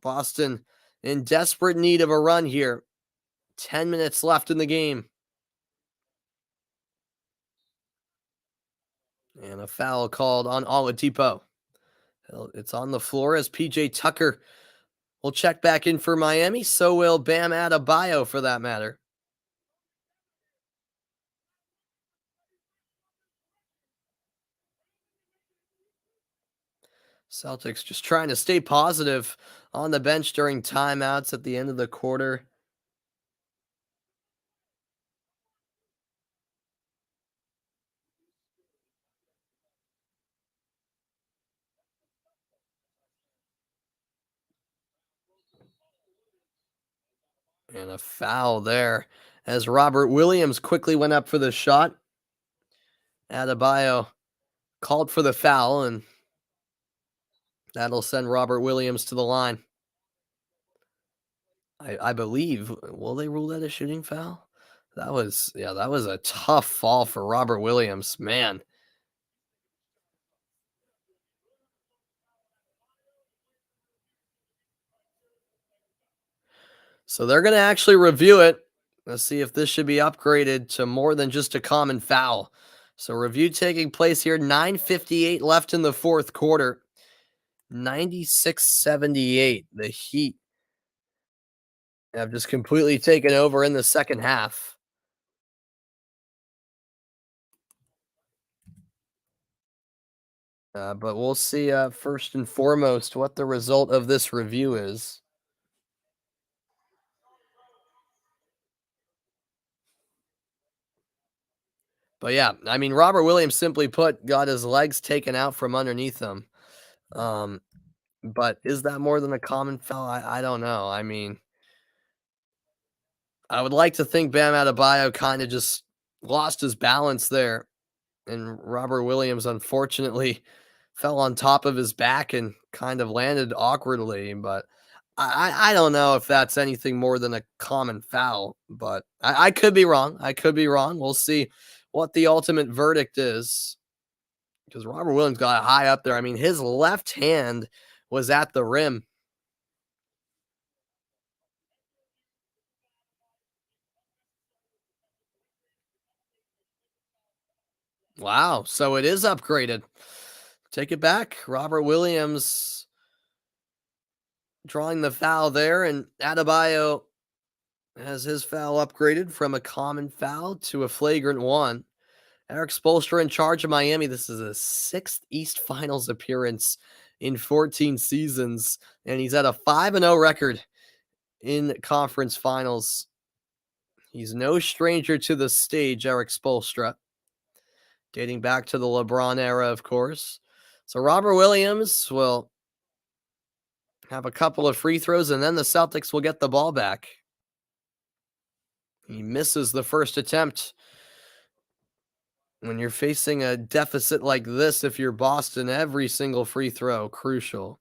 Boston in desperate need of a run here. 10 minutes left in the game. And a foul called on Oladipo. It's on the floor as PJ Tucker will check back in for Miami. So will Bam Adebayo, for that matter. Celtics just trying to stay positive on the bench during timeouts at the end of the quarter. And a foul there as Robert Williams quickly went up for the shot. Adebayo called for the foul, and that'll send Robert Williams to the line. I believe, will they rule that a shooting foul? That was a tough fall for Robert Williams, man. So they're going to actually review it. Let's see if this should be upgraded to more than just a common foul. So review taking place here. 9:58 left in the fourth quarter. 96-78. The Heat have just completely taken over in the second half. But we'll see first and foremost what the result of this review is. But yeah, I mean, Robert Williams, simply put, got his legs taken out from underneath him. Um, but is that more than a common foul? I don't know. I mean, I would like to think Bam Adebayo kind of just lost his balance there, and Robert Williams unfortunately fell on top of his back and kind of landed awkwardly. But I don't know if that's anything more than a common foul. But I could be wrong. I could be wrong. We'll see what the ultimate verdict is, because Robert Williams got high up there. I mean, his left hand was at the rim. Wow. So it is upgraded. Take it back. Robert Williams drawing the foul there, and Adebayo has his foul upgraded from a common foul to a flagrant one. Eric Spoelstra in charge of Miami. This is his 6th East Finals appearance in 14 seasons, and he's at a 5-0 record in conference finals. He's no stranger to the stage, Eric Spoelstra, dating back to the LeBron era, of course. So Robert Williams will have a couple of free throws, and then the Celtics will get the ball back. He misses the first attempt. When you're facing a deficit like this, if you're Boston, every single free throw, crucial.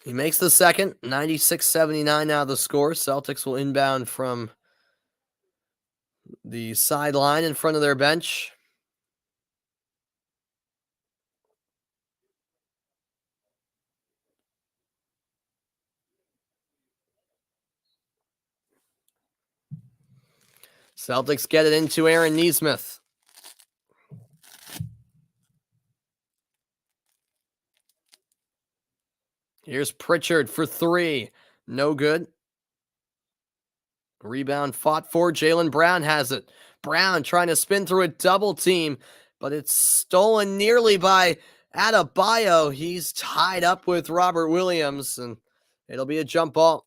He makes the second, 96-79 now the score. Celtics will inbound from the sideline in front of their bench. Celtics get it into Aaron Nesmith. Here's Pritchard for 3. No good. Rebound fought for. Jaylen Brown has it. Brown trying to spin through a double team, but it's stolen nearly by Adebayo. He's tied up with Robert Williams, and It'll be a jump ball.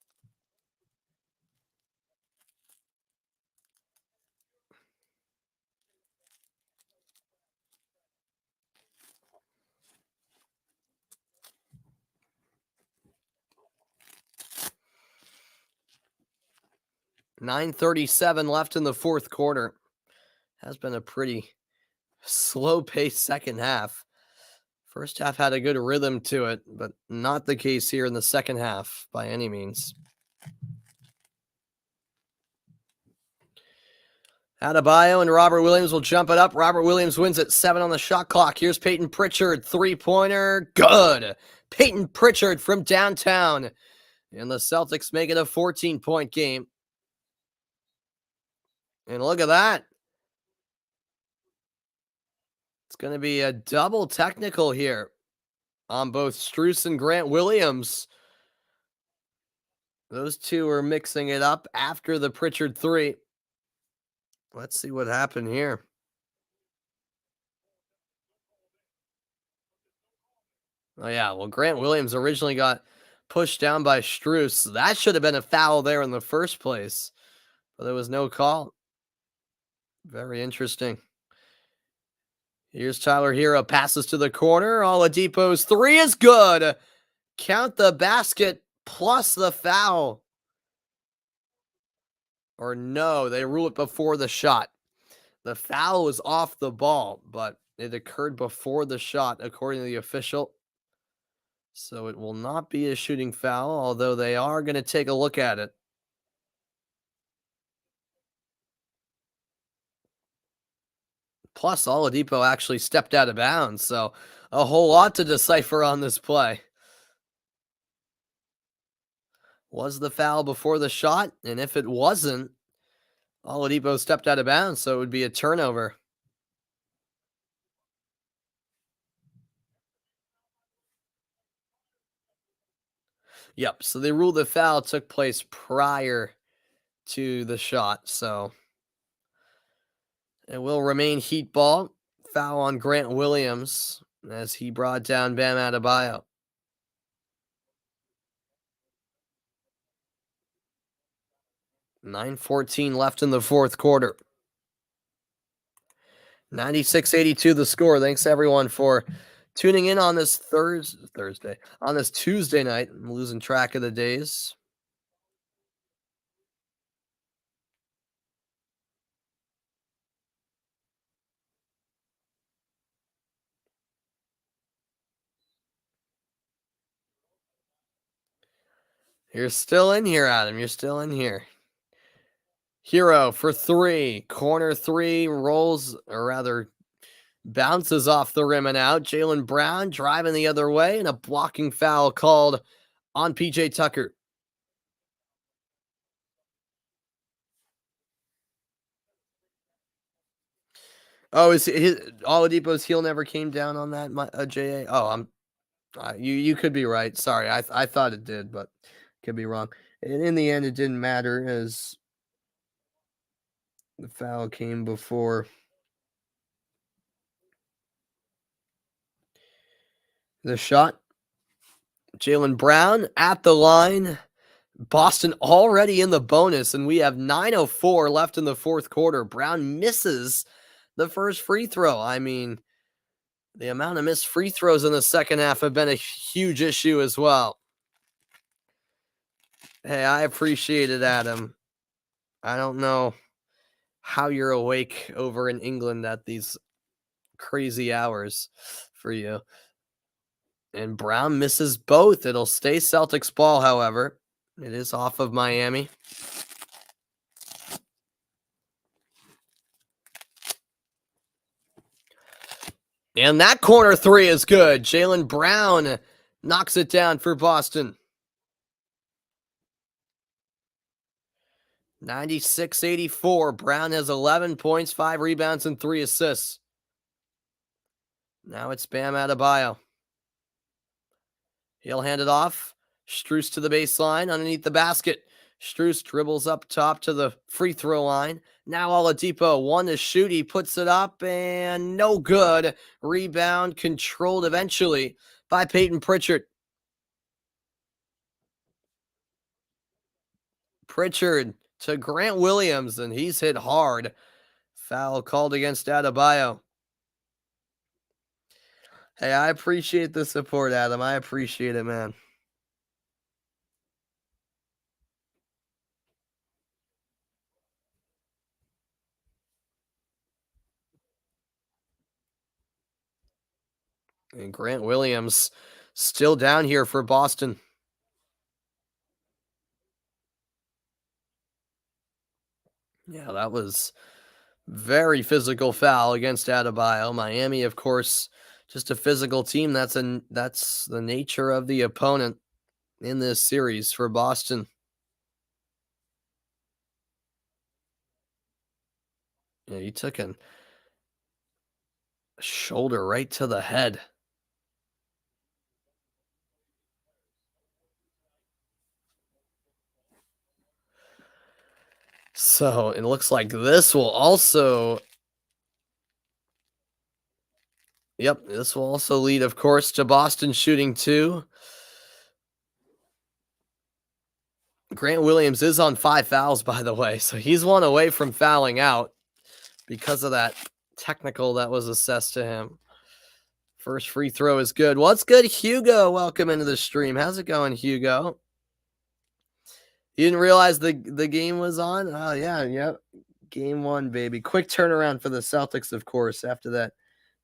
.937 left in the fourth quarter. Has been a pretty slow-paced second half. First half had a good rhythm to it, but not the case here in the second half by any means. Adebayo and Robert Williams will jump it up. Robert Williams wins at 7 on the shot clock. Here's Peyton Pritchard, three-pointer, good. Peyton Pritchard from downtown. And the Celtics make it a 14-point game. And look at that. It's going to be a double technical here on both Strus and Grant Williams. Those two are mixing it up after the Pritchard three. Let's see what happened here. Oh, yeah. Well, Grant Williams originally got pushed down by Strus. That should have been a foul there in the first place, but there was no call. Very interesting. Here's Tyler Hero, passes to the corner. Oladipo's three is good. Count the basket plus the foul. Or no, they rule it before the shot. The foul was off the ball, but it occurred before the shot, according to the official. So it will not be a shooting foul, although they are going to take a look at it. Plus, Oladipo actually stepped out of bounds, so a whole lot to decipher on this play. Was the foul before the shot? And if it wasn't, Oladipo stepped out of bounds, so it would be a turnover. Yep, so they ruled the foul took place prior to the shot, so it will remain heat ball. Foul on Grant Williams as he brought down Bam Adebayo. .9:14 left in the fourth quarter. 96-82 the score. Thanks everyone for tuning in on this on this Tuesday night. I'm losing track of the days. You're still in here, Adam. You're still in here. Hero for three. Corner three, rolls, or rather bounces off the rim and out. Jaylen Brown driving the other way, and a blocking foul called on PJ Tucker. Oh, is his Oladipo's heel never came down on that, JA? Oh, you could be right. Sorry, I thought it did, but could be wrong. And in the end, it didn't matter as the foul came before the shot. Jaylen Brown at the line. Boston already in the bonus, and we have 9:04 left in the fourth quarter. Brown misses the first free throw. I mean, the amount of missed free throws in the second half have been a huge issue as well. Hey, I appreciate it, Adam. I don't know how you're awake over in England at these crazy hours for you. And Brown misses both. It'll stay Celtics ball, however. It is off of Miami. And that corner three is good. Jaylen Brown knocks it down for Boston. 96-84. Brown has 11 points, 5 rebounds, and 3 assists. Now it's Bam Adebayo. He'll hand it off. Strus to the baseline underneath the basket. Strus dribbles up top to the free throw line. Now Oladipo, one to shoot. He puts it up and no good. Rebound controlled eventually by Peyton Pritchard. Pritchard to Grant Williams, and he's hit hard. Foul called against Adebayo. Hey, I appreciate the support, Adam. I appreciate it, man. And Grant Williams still down here for Boston. Yeah, that was very physical foul against Adebayo. Miami, of course, just a physical team. That's the nature of the opponent in this series for Boston. Yeah, he took a shoulder right to the head. So it looks like this will also, this will also lead, of course, to Boston shooting 2. Grant Williams is on 5 fouls, by the way, so he's one away from fouling out because of that technical that was assessed to him. First free throw is good. What's good, Hugo? Welcome into the stream. How's it going, Hugo? You didn't realize the game was on? Oh, yeah, yep. Game 1, baby. Quick turnaround for the Celtics, of course, after that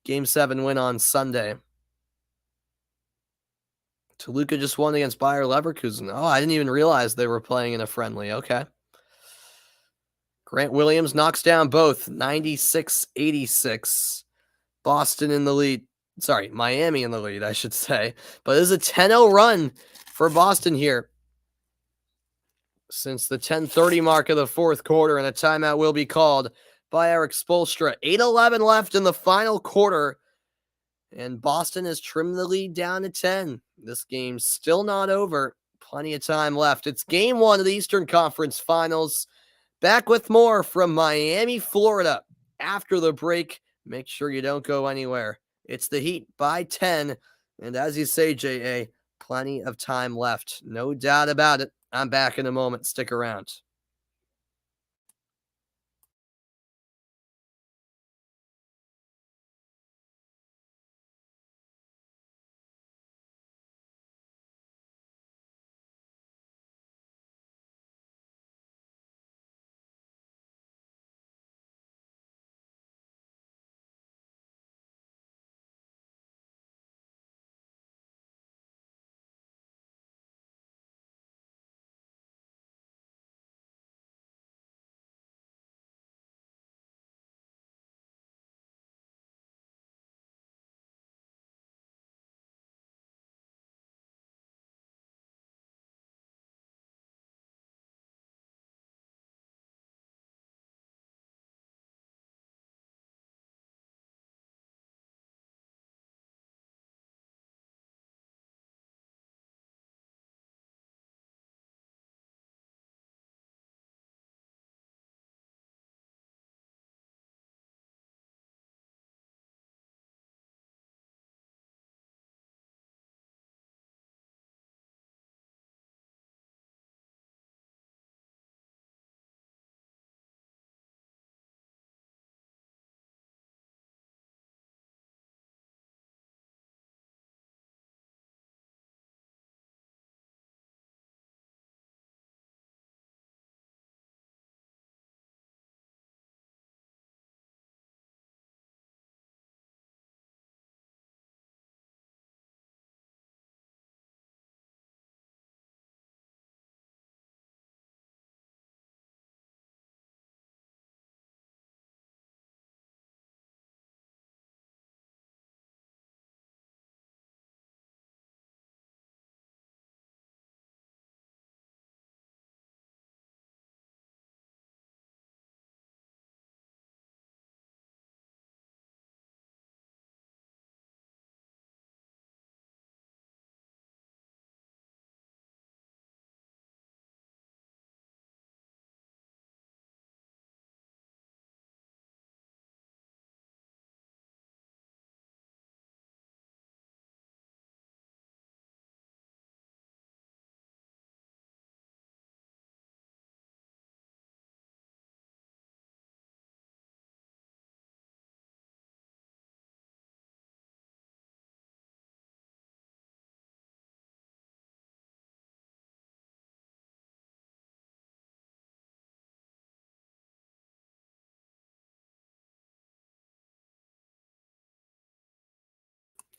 Game 7 win on Sunday. Toluca just won against Bayer Leverkusen. Oh, I didn't even realize they were playing in a friendly. Okay. Grant Williams knocks down both, 96-86. Boston in the lead. Sorry, Miami in the lead, I should say. But this is a 10-0 run for Boston here since the 10:30 mark of the fourth quarter, and a timeout will be called by Eric Spoelstra. 8:11 left in the final quarter, and Boston has trimmed the lead down to 10. This game's still not over. Plenty of time left. It's game 1 of the Eastern Conference Finals. Back with more from Miami, Florida after the break. Make sure you don't go anywhere. It's the Heat by 10. And as you say, J.A., plenty of time left. No doubt about it. I'm back in a moment. Stick around.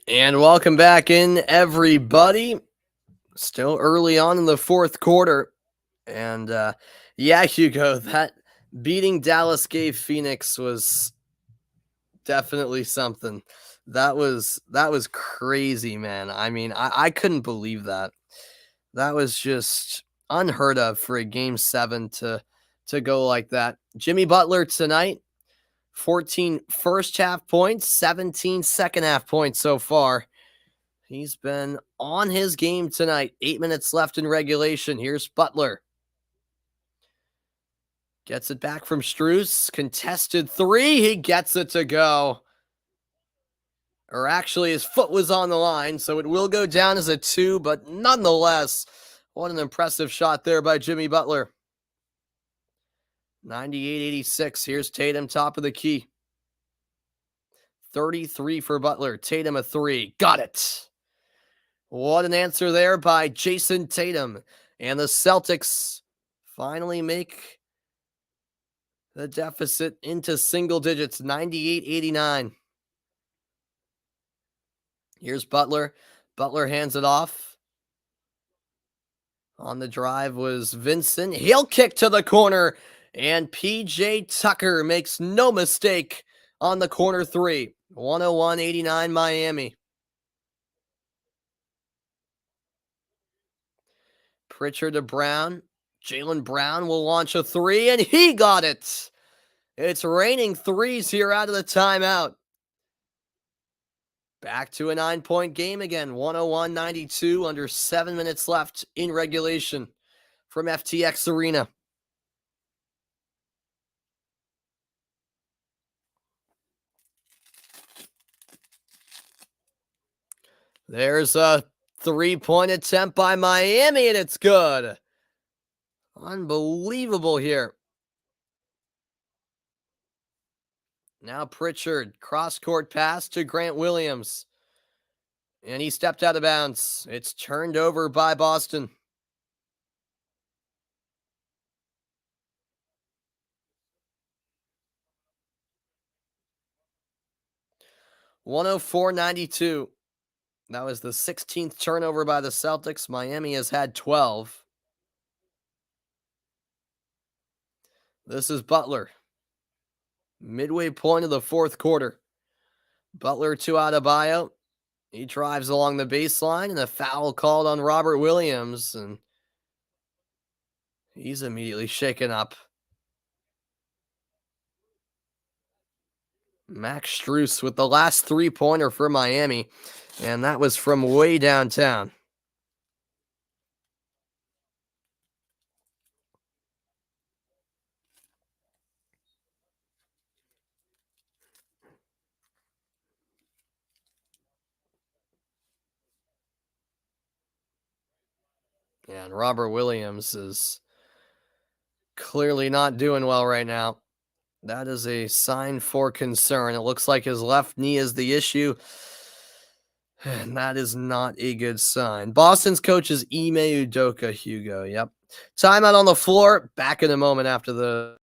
And welcome back in, everybody. Still early on in the fourth quarter. And yeah, Hugo, that beating Dallas gave Phoenix was definitely something. That was crazy, man. I mean, I couldn't believe that. That was just unheard of for a game 7 to go like that. Jimmy Butler tonight, 14 first half points, 17 second half points so far. He's been on his game tonight. 8 minutes left in regulation. Here's Butler. Gets it back from Strus. Contested three. He gets it to go. Or actually, his foot was on the line, so it will go down as a 2, but nonetheless, what an impressive shot there by Jimmy Butler. 98-86. Here's Tatum, top of the key. 33 for Butler. Tatum a 3. Got it. What an answer there by Jason Tatum. And the Celtics finally make the deficit into single digits, 98-89. Here's Butler. Butler hands it off. On the drive was Vincent. He'll kick to the corner. And P.J. Tucker makes no mistake on the corner 3. 101-89 Miami. Pritchard to Brown. Jaylen Brown will launch a 3, and he got it. It's raining threes here out of the timeout. Back to a 9-point game again. 101-92, under 7 minutes left in regulation from FTX Arena. There's a 3-point attempt by Miami, and it's good. Unbelievable here. Now Pritchard, cross-court pass to Grant Williams. And he stepped out of bounds. It's turned over by Boston. (104-92). That was the 16th turnover by the Celtics. Miami has had 12. This is Butler. Midway point of the fourth quarter. Butler to Adebayo. He drives along the baseline, and a foul called on Robert Williams, and he's immediately shaken up. Max Strus with the last 3-pointer for Miami, and that was from way downtown. And Robert Williams is clearly not doing well right now. That is a sign for concern. It looks like his left knee is the issue, and that is not a good sign. Boston's coach is Ime Udoka, Hugo. Yep. Timeout on the floor. Back in a moment after the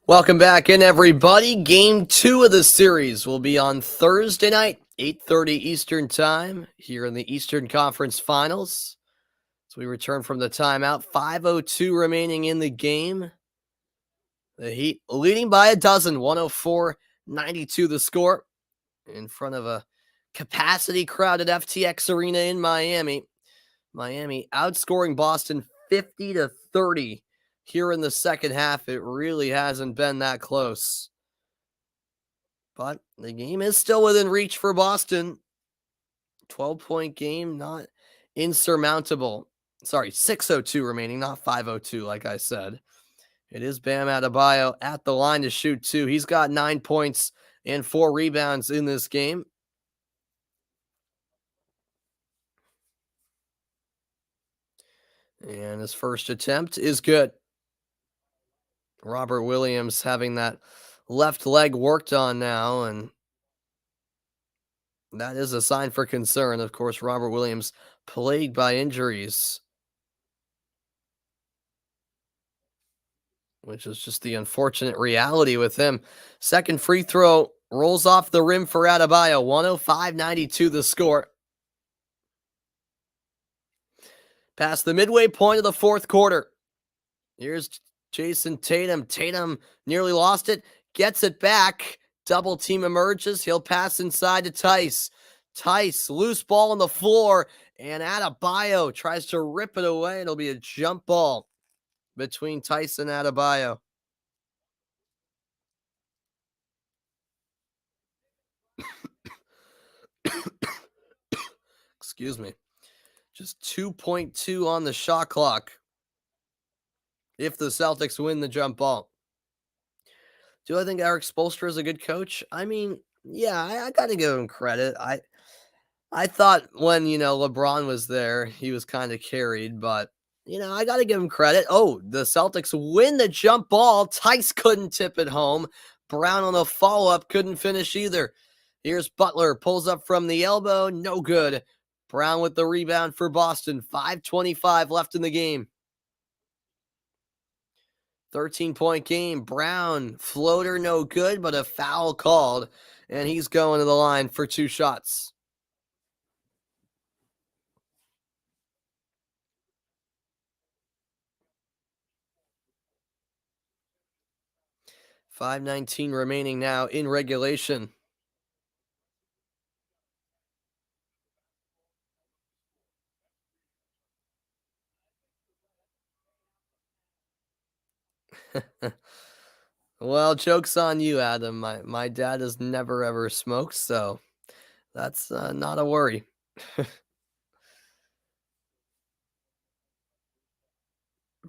Welcome back in, everybody. Game 2 of the series will be on Thursday night, 8:30 Eastern Time, here in the Eastern Conference Finals. As we return from the timeout, 5:02 remaining in the game. The Heat leading by a dozen, 104-92 the score, in front of a capacity-crowded FTX Arena in Miami. Miami outscoring Boston 50-30. Here in the second half, it really hasn't been that close. But the game is still within reach for Boston. 12-point game, not insurmountable. Sorry, 6:02 remaining, not 5:02 like I said. It is Bam Adebayo at the line to shoot two. He's got 9 points and 4 rebounds in this game. And his first attempt is good. Robert Williams having that left leg worked on now, and that is a sign for concern. Of course, Robert Williams plagued by injuries, which is just the unfortunate reality with him. Second free throw rolls off the rim for Adebayo. 105-92 the score. Past the midway point of the fourth quarter. Here's Jason Tatum. Tatum nearly lost it. Gets it back. Double team emerges. He'll pass inside to Tice. Tice, loose ball on the floor. And Adebayo tries to rip it away. It'll be a jump ball between Tice and Adebayo. Excuse me. Just 2.2 on the shot clock if the Celtics win the jump ball. Do I think Eric Spoelstra is a good coach? I mean, yeah, I got to give him credit. I thought when, LeBron was there, he was kind of carried, but, I got to give him credit. Oh, the Celtics win the jump ball. Tice couldn't tip it home. Brown on the follow-up couldn't finish either. Here's Butler, pulls up from the elbow, no good. Brown with the rebound for Boston. 5:25 left in the game. 13-point game. Brown, floater, no good, but a foul called, and he's going to the line for 2 shots. $5:19 remaining now in regulation. Well, joke's on you, Adam. My dad has never ever smoked, so that's not a worry.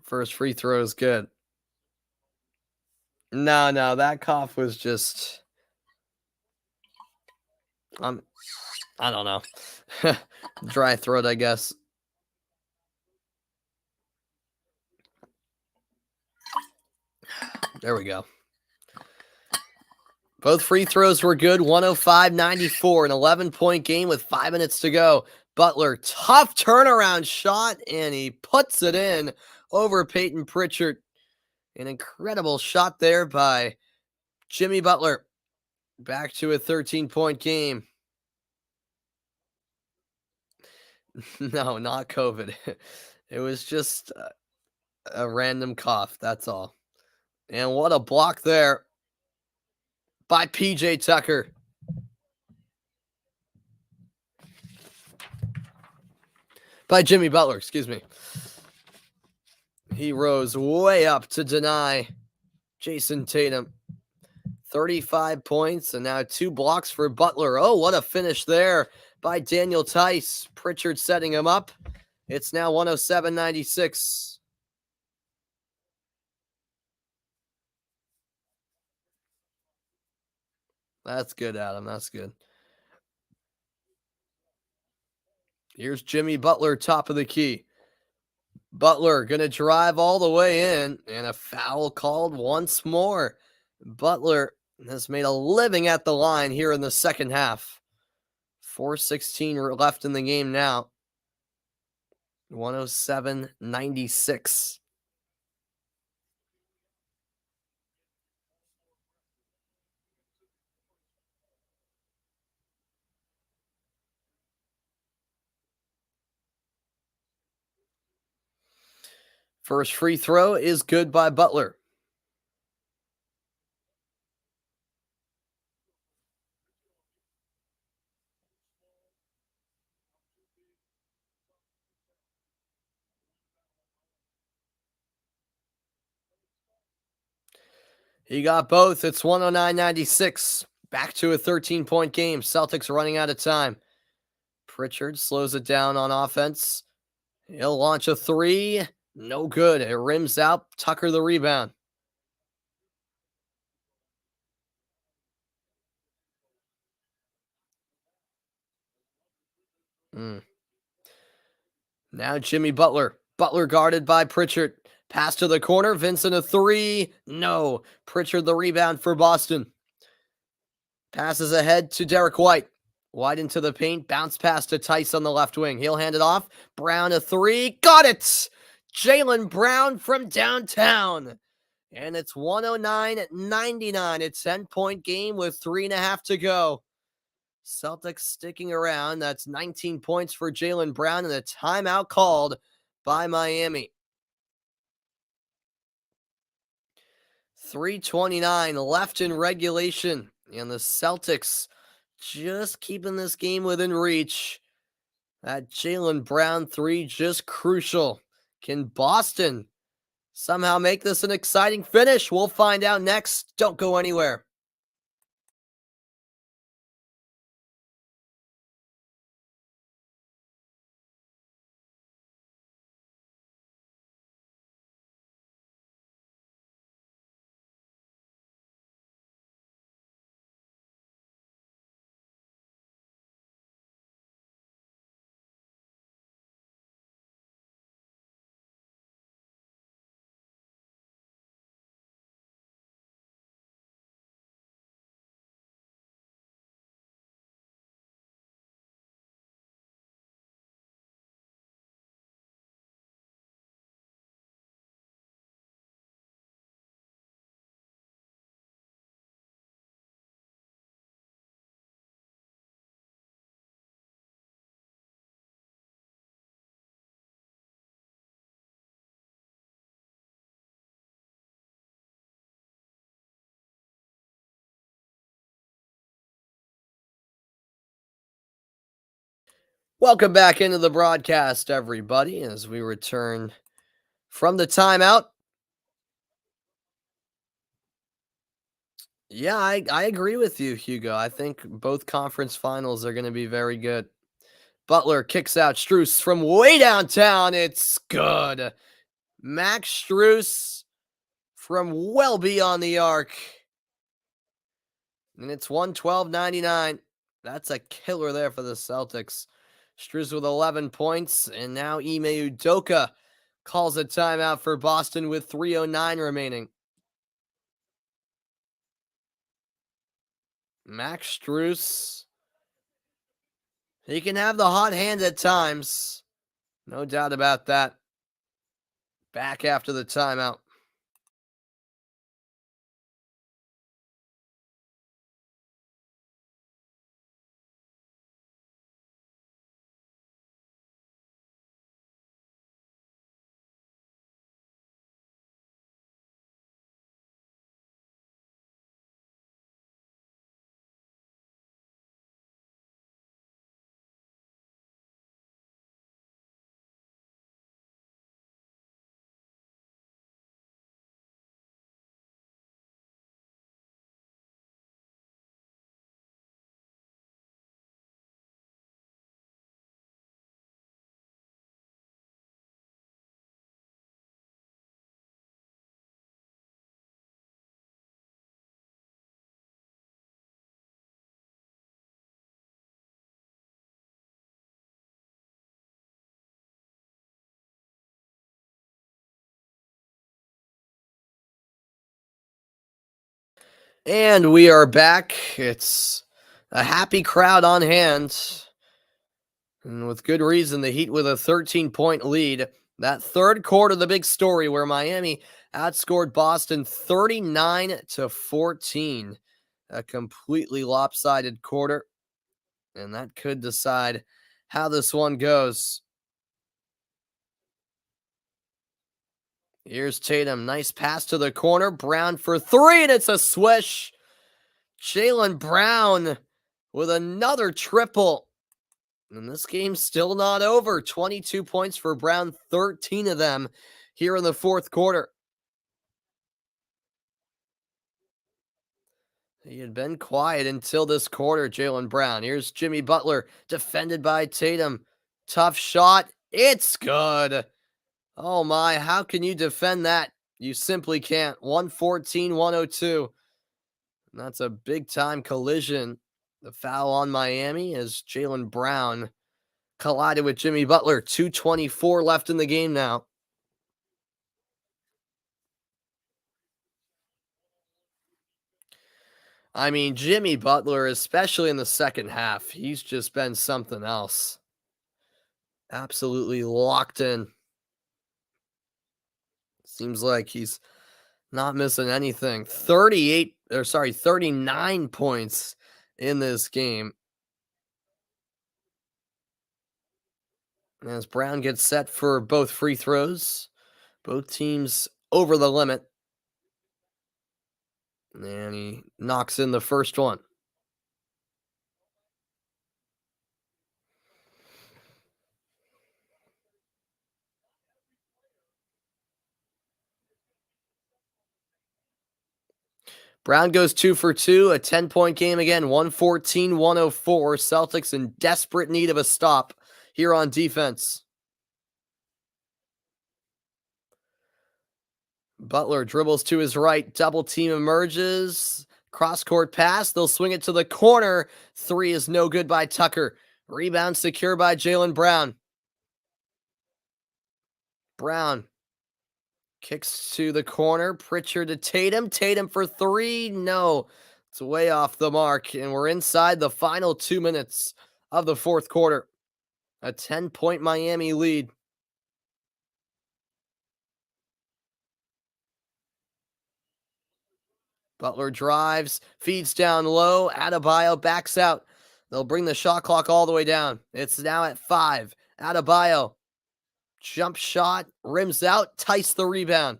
First free throw is good. No, that cough was just I don't know. Dry throat, I guess. There we go. Both free throws were good. 105-94, an 11-point game with 5 minutes to go. Butler, tough turnaround shot, and he puts it in over Peyton Pritchard. An incredible shot there by Jimmy Butler. Back to a 13-point game. No, not COVID. It was just a random cough, that's all. And what a block there by PJ Tucker. By Jimmy Butler, excuse me. He rose way up to deny Jason Tatum. 35 points and now 2 blocks for Butler. Oh, what a finish there by Daniel Tice. Pritchard setting him up. It's now 107-96. That's good, Adam. That's good. Here's Jimmy Butler, top of the key. Butler going to drive all the way in, and a foul called once more. Butler has made a living at the line here in the second half. 4:16 left in the game now. 107-96. First free throw is good by Butler. He got both. It's 109-96. Back to a 13-point game. Celtics running out of time. Pritchard slows it down on offense. He'll launch a three. No good. It rims out. Tucker the rebound. Mm. Now Jimmy Butler. Butler guarded by Pritchard. Pass to the corner. Vincent a three. No. Pritchard the rebound for Boston. Passes ahead to Derek White. White into the paint. Bounce pass to Tice on the left wing. He'll hand it off. Brown a three. Got it! Jaylen Brown from downtown. And it's 109-99. A 10-point game with 3.5 to go. Celtics sticking around. That's 19 points for Jaylen Brown and a timeout called by Miami. 3:29 left in regulation. And the Celtics just keeping this game within reach. That Jaylen Brown three just crucial. Can Boston somehow make this an exciting finish? We'll find out next. Don't go anywhere. Welcome back into the broadcast, everybody, as we return from the timeout. Yeah, I agree with you, Hugo. I think both conference finals are going to be very good. Butler kicks out Strus from way downtown. It's good. Max Strus from well beyond the arc. And it's 112-99. That's a killer there for the Celtics. Strus with 11 points. And now Ime Udoka calls a timeout for Boston with 3:09 remaining. Max Strus. He can have the hot hand at times. No doubt about that. Back after the timeout. And we are back. It's a happy crowd on hand. And with good reason, the Heat with a 13-point lead. That third quarter, the big story where Miami outscored Boston 39-14. A completely lopsided quarter. And that could decide how this one goes. Here's Tatum. Nice pass to the corner. Brown for three, and it's a swish. Jaylen Brown with another triple. And this game's still not over. 22 points for Brown, 13 of them here in the fourth quarter. He had been quiet until this quarter, Jaylen Brown. Here's Jimmy Butler, defended by Tatum. Tough shot. It's good. Oh my, how can you defend that? You simply can't. 114-102. And that's a big time collision. The foul on Miami as Jaylen Brown collided with Jimmy Butler. 2:24 left in the game now. I mean, Jimmy Butler, especially in the second half, he's just been something else. Absolutely locked in. Seems like he's not missing anything. 39 points in this game. As Brown gets set for both free throws, both teams over the limit. And he knocks in the first one. Brown goes 2 for 2, a 10-point game again, 114-104. Celtics in desperate need of a stop here on defense. Butler dribbles to his right, double team emerges, cross-court pass, they'll swing it to the corner. Three is no good by Tucker. Rebound secure by Jaylen Brown. Brown kicks to the corner, Pritchard to Tatum. Tatum for three, no. It's way off the mark, and we're inside the final 2 minutes of the fourth quarter. A 10-point Miami lead. Butler drives, feeds down low. Adebayo backs out. They'll bring the shot clock all the way down. It's now at 5. Adebayo, jump shot, rims out, Tice the rebound.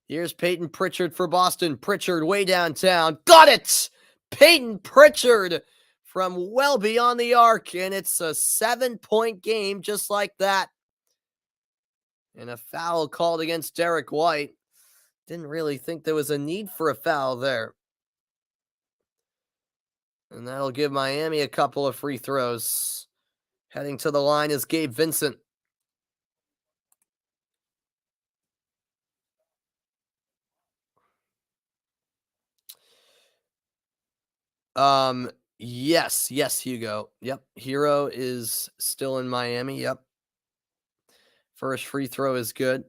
Here's Peyton Pritchard for Boston. Pritchard way downtown. Got it! Peyton Pritchard from well beyond the arc, and it's a 7-point game just like that. And a foul called against Derek White. Didn't really think there was a need for a foul there. And that'll give Miami a couple of free throws. Heading to the line is Gabe Vincent. Yes, Hugo. Yep, Hero is still in Miami. Yep. First free throw is good.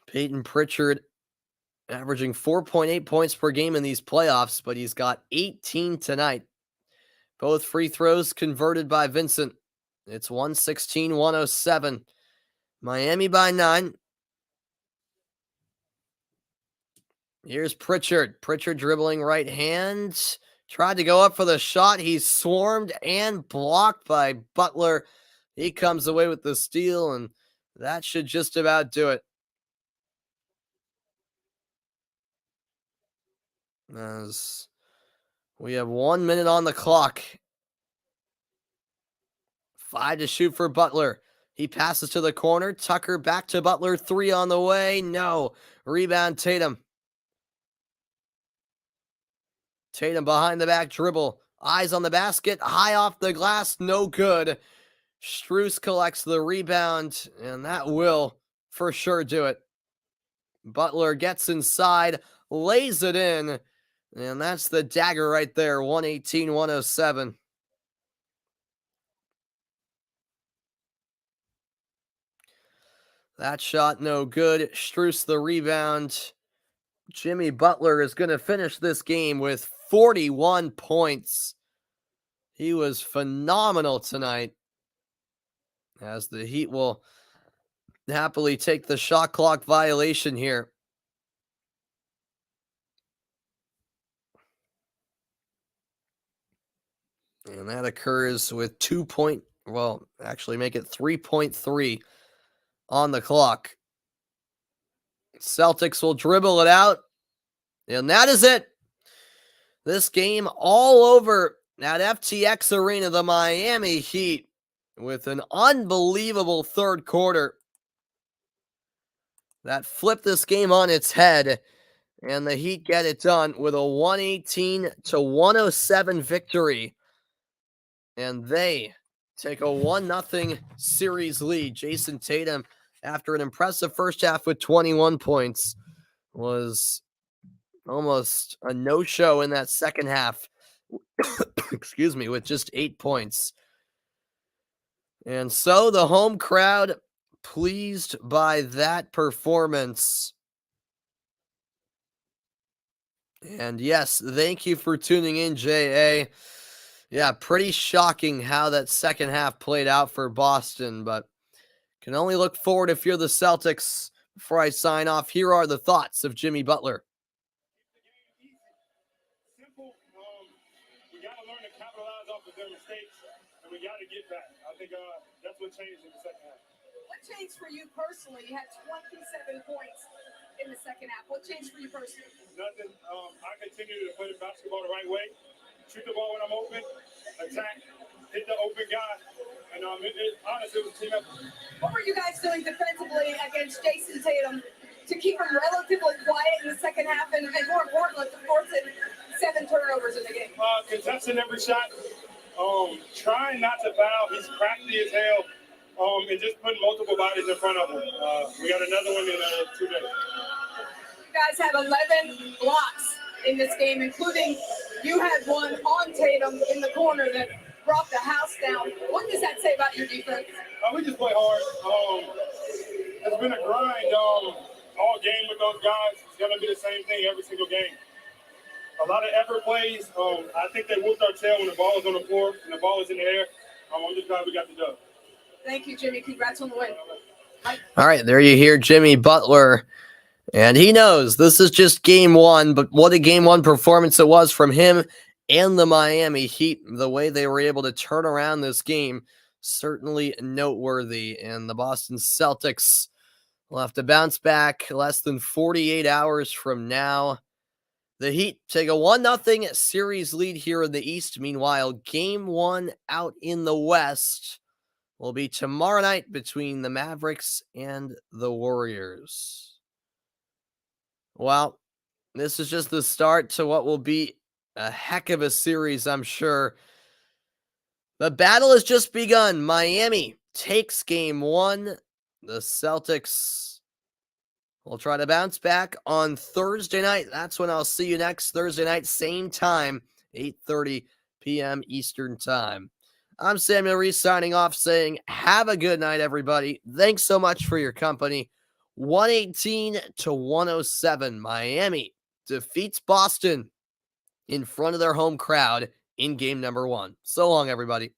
Peyton Pritchard averaging 4.8 points per game in these playoffs, but he's got 18 tonight. Both free throws converted by Vincent. It's 116-107. Miami by 9. Here's Pritchard. Pritchard dribbling right hand. Tried to go up for the shot. He's swarmed and blocked by Butler. He comes away with the steal, and that should just about do it. As we have 1 minute on the clock. 5 to shoot for Butler. He passes to the corner. Tucker back to Butler. 3 on the way. No. Rebound Tatum. Tatum behind the back dribble. Eyes on the basket. High off the glass. No good. Strus collects the rebound, and that will for sure do it. Butler gets inside, lays it in, and that's the dagger right there. 118-107. That shot no good. Strus the rebound. Jimmy Butler is going to finish this game with 41 points. He was phenomenal tonight, as the Heat will happily take the shot clock violation here. And that occurs with actually make it 3.3 on the clock. Celtics will dribble it out. And that is it. This game all over at FTX Arena, the Miami Heat, with an unbelievable third quarter that flipped this game on its head. And the Heat get it done with a 118-107 victory. And they take a 1-0 series lead. Jason Tatum, after an impressive first half with 21 points, was almost a no-show in that second half. Excuse me, with just 8 points. And so the home crowd, pleased by that performance. And yes, thank you for tuning in, J.A. Yeah, pretty shocking how that second half played out for Boston, but can only look forward if you're the Celtics. Before I sign off, here are the thoughts of Jimmy Butler. Simple. We got to learn to capitalize off of their mistakes, and we got to get back. I think that's what changed in the second half. What changed for you personally? You had 27 points in the second half. What changed for you personally? Nothing. I continue to play the basketball the right way, shoot the ball when I'm open, attack, hit the open guy, and honestly, it was a team effort. What were you guys doing defensively against Jason Tatum to keep him relatively quiet in the second half, and more importantly, to force it 7 turnovers in the game? Contesting every shot, trying not to foul. He's crafty as hell, and just putting multiple bodies in front of him. We got another one in 2 days. You guys have 11 blocks in this game, including you had one on Tatum in the corner that brought the house down. What does that say about your defense? We just play hard. It's been a grind all game with those guys. It's going to be the same thing every single game. A lot of effort plays. I think they whooped our tail when the ball was on the floor and the ball was in the air. I'm just glad we got the dub. Thank you, Jimmy. Congrats on the win. All right, there you hear Jimmy Butler. And he knows this is just game one, but what a game one performance it was from him and the Miami Heat. The way they were able to turn around this game, certainly noteworthy. And the Boston Celtics will have to bounce back less than 48 hours from now. The Heat take a 1-0 series lead here in the East. Meanwhile, game one out in the West will be tomorrow night between the Mavericks and the Warriors. Well, this is just the start to what will be a heck of a series, I'm sure. The battle has just begun. Miami takes game one. The Celtics will try to bounce back on Thursday night. That's when I'll see you next Thursday night, same time, 8:30 p.m. Eastern Time. I'm Samuel Reese signing off saying have a good night, everybody. Thanks so much for your company. 118-107. Miami defeats Boston in front of their home crowd in game number one. So long, everybody.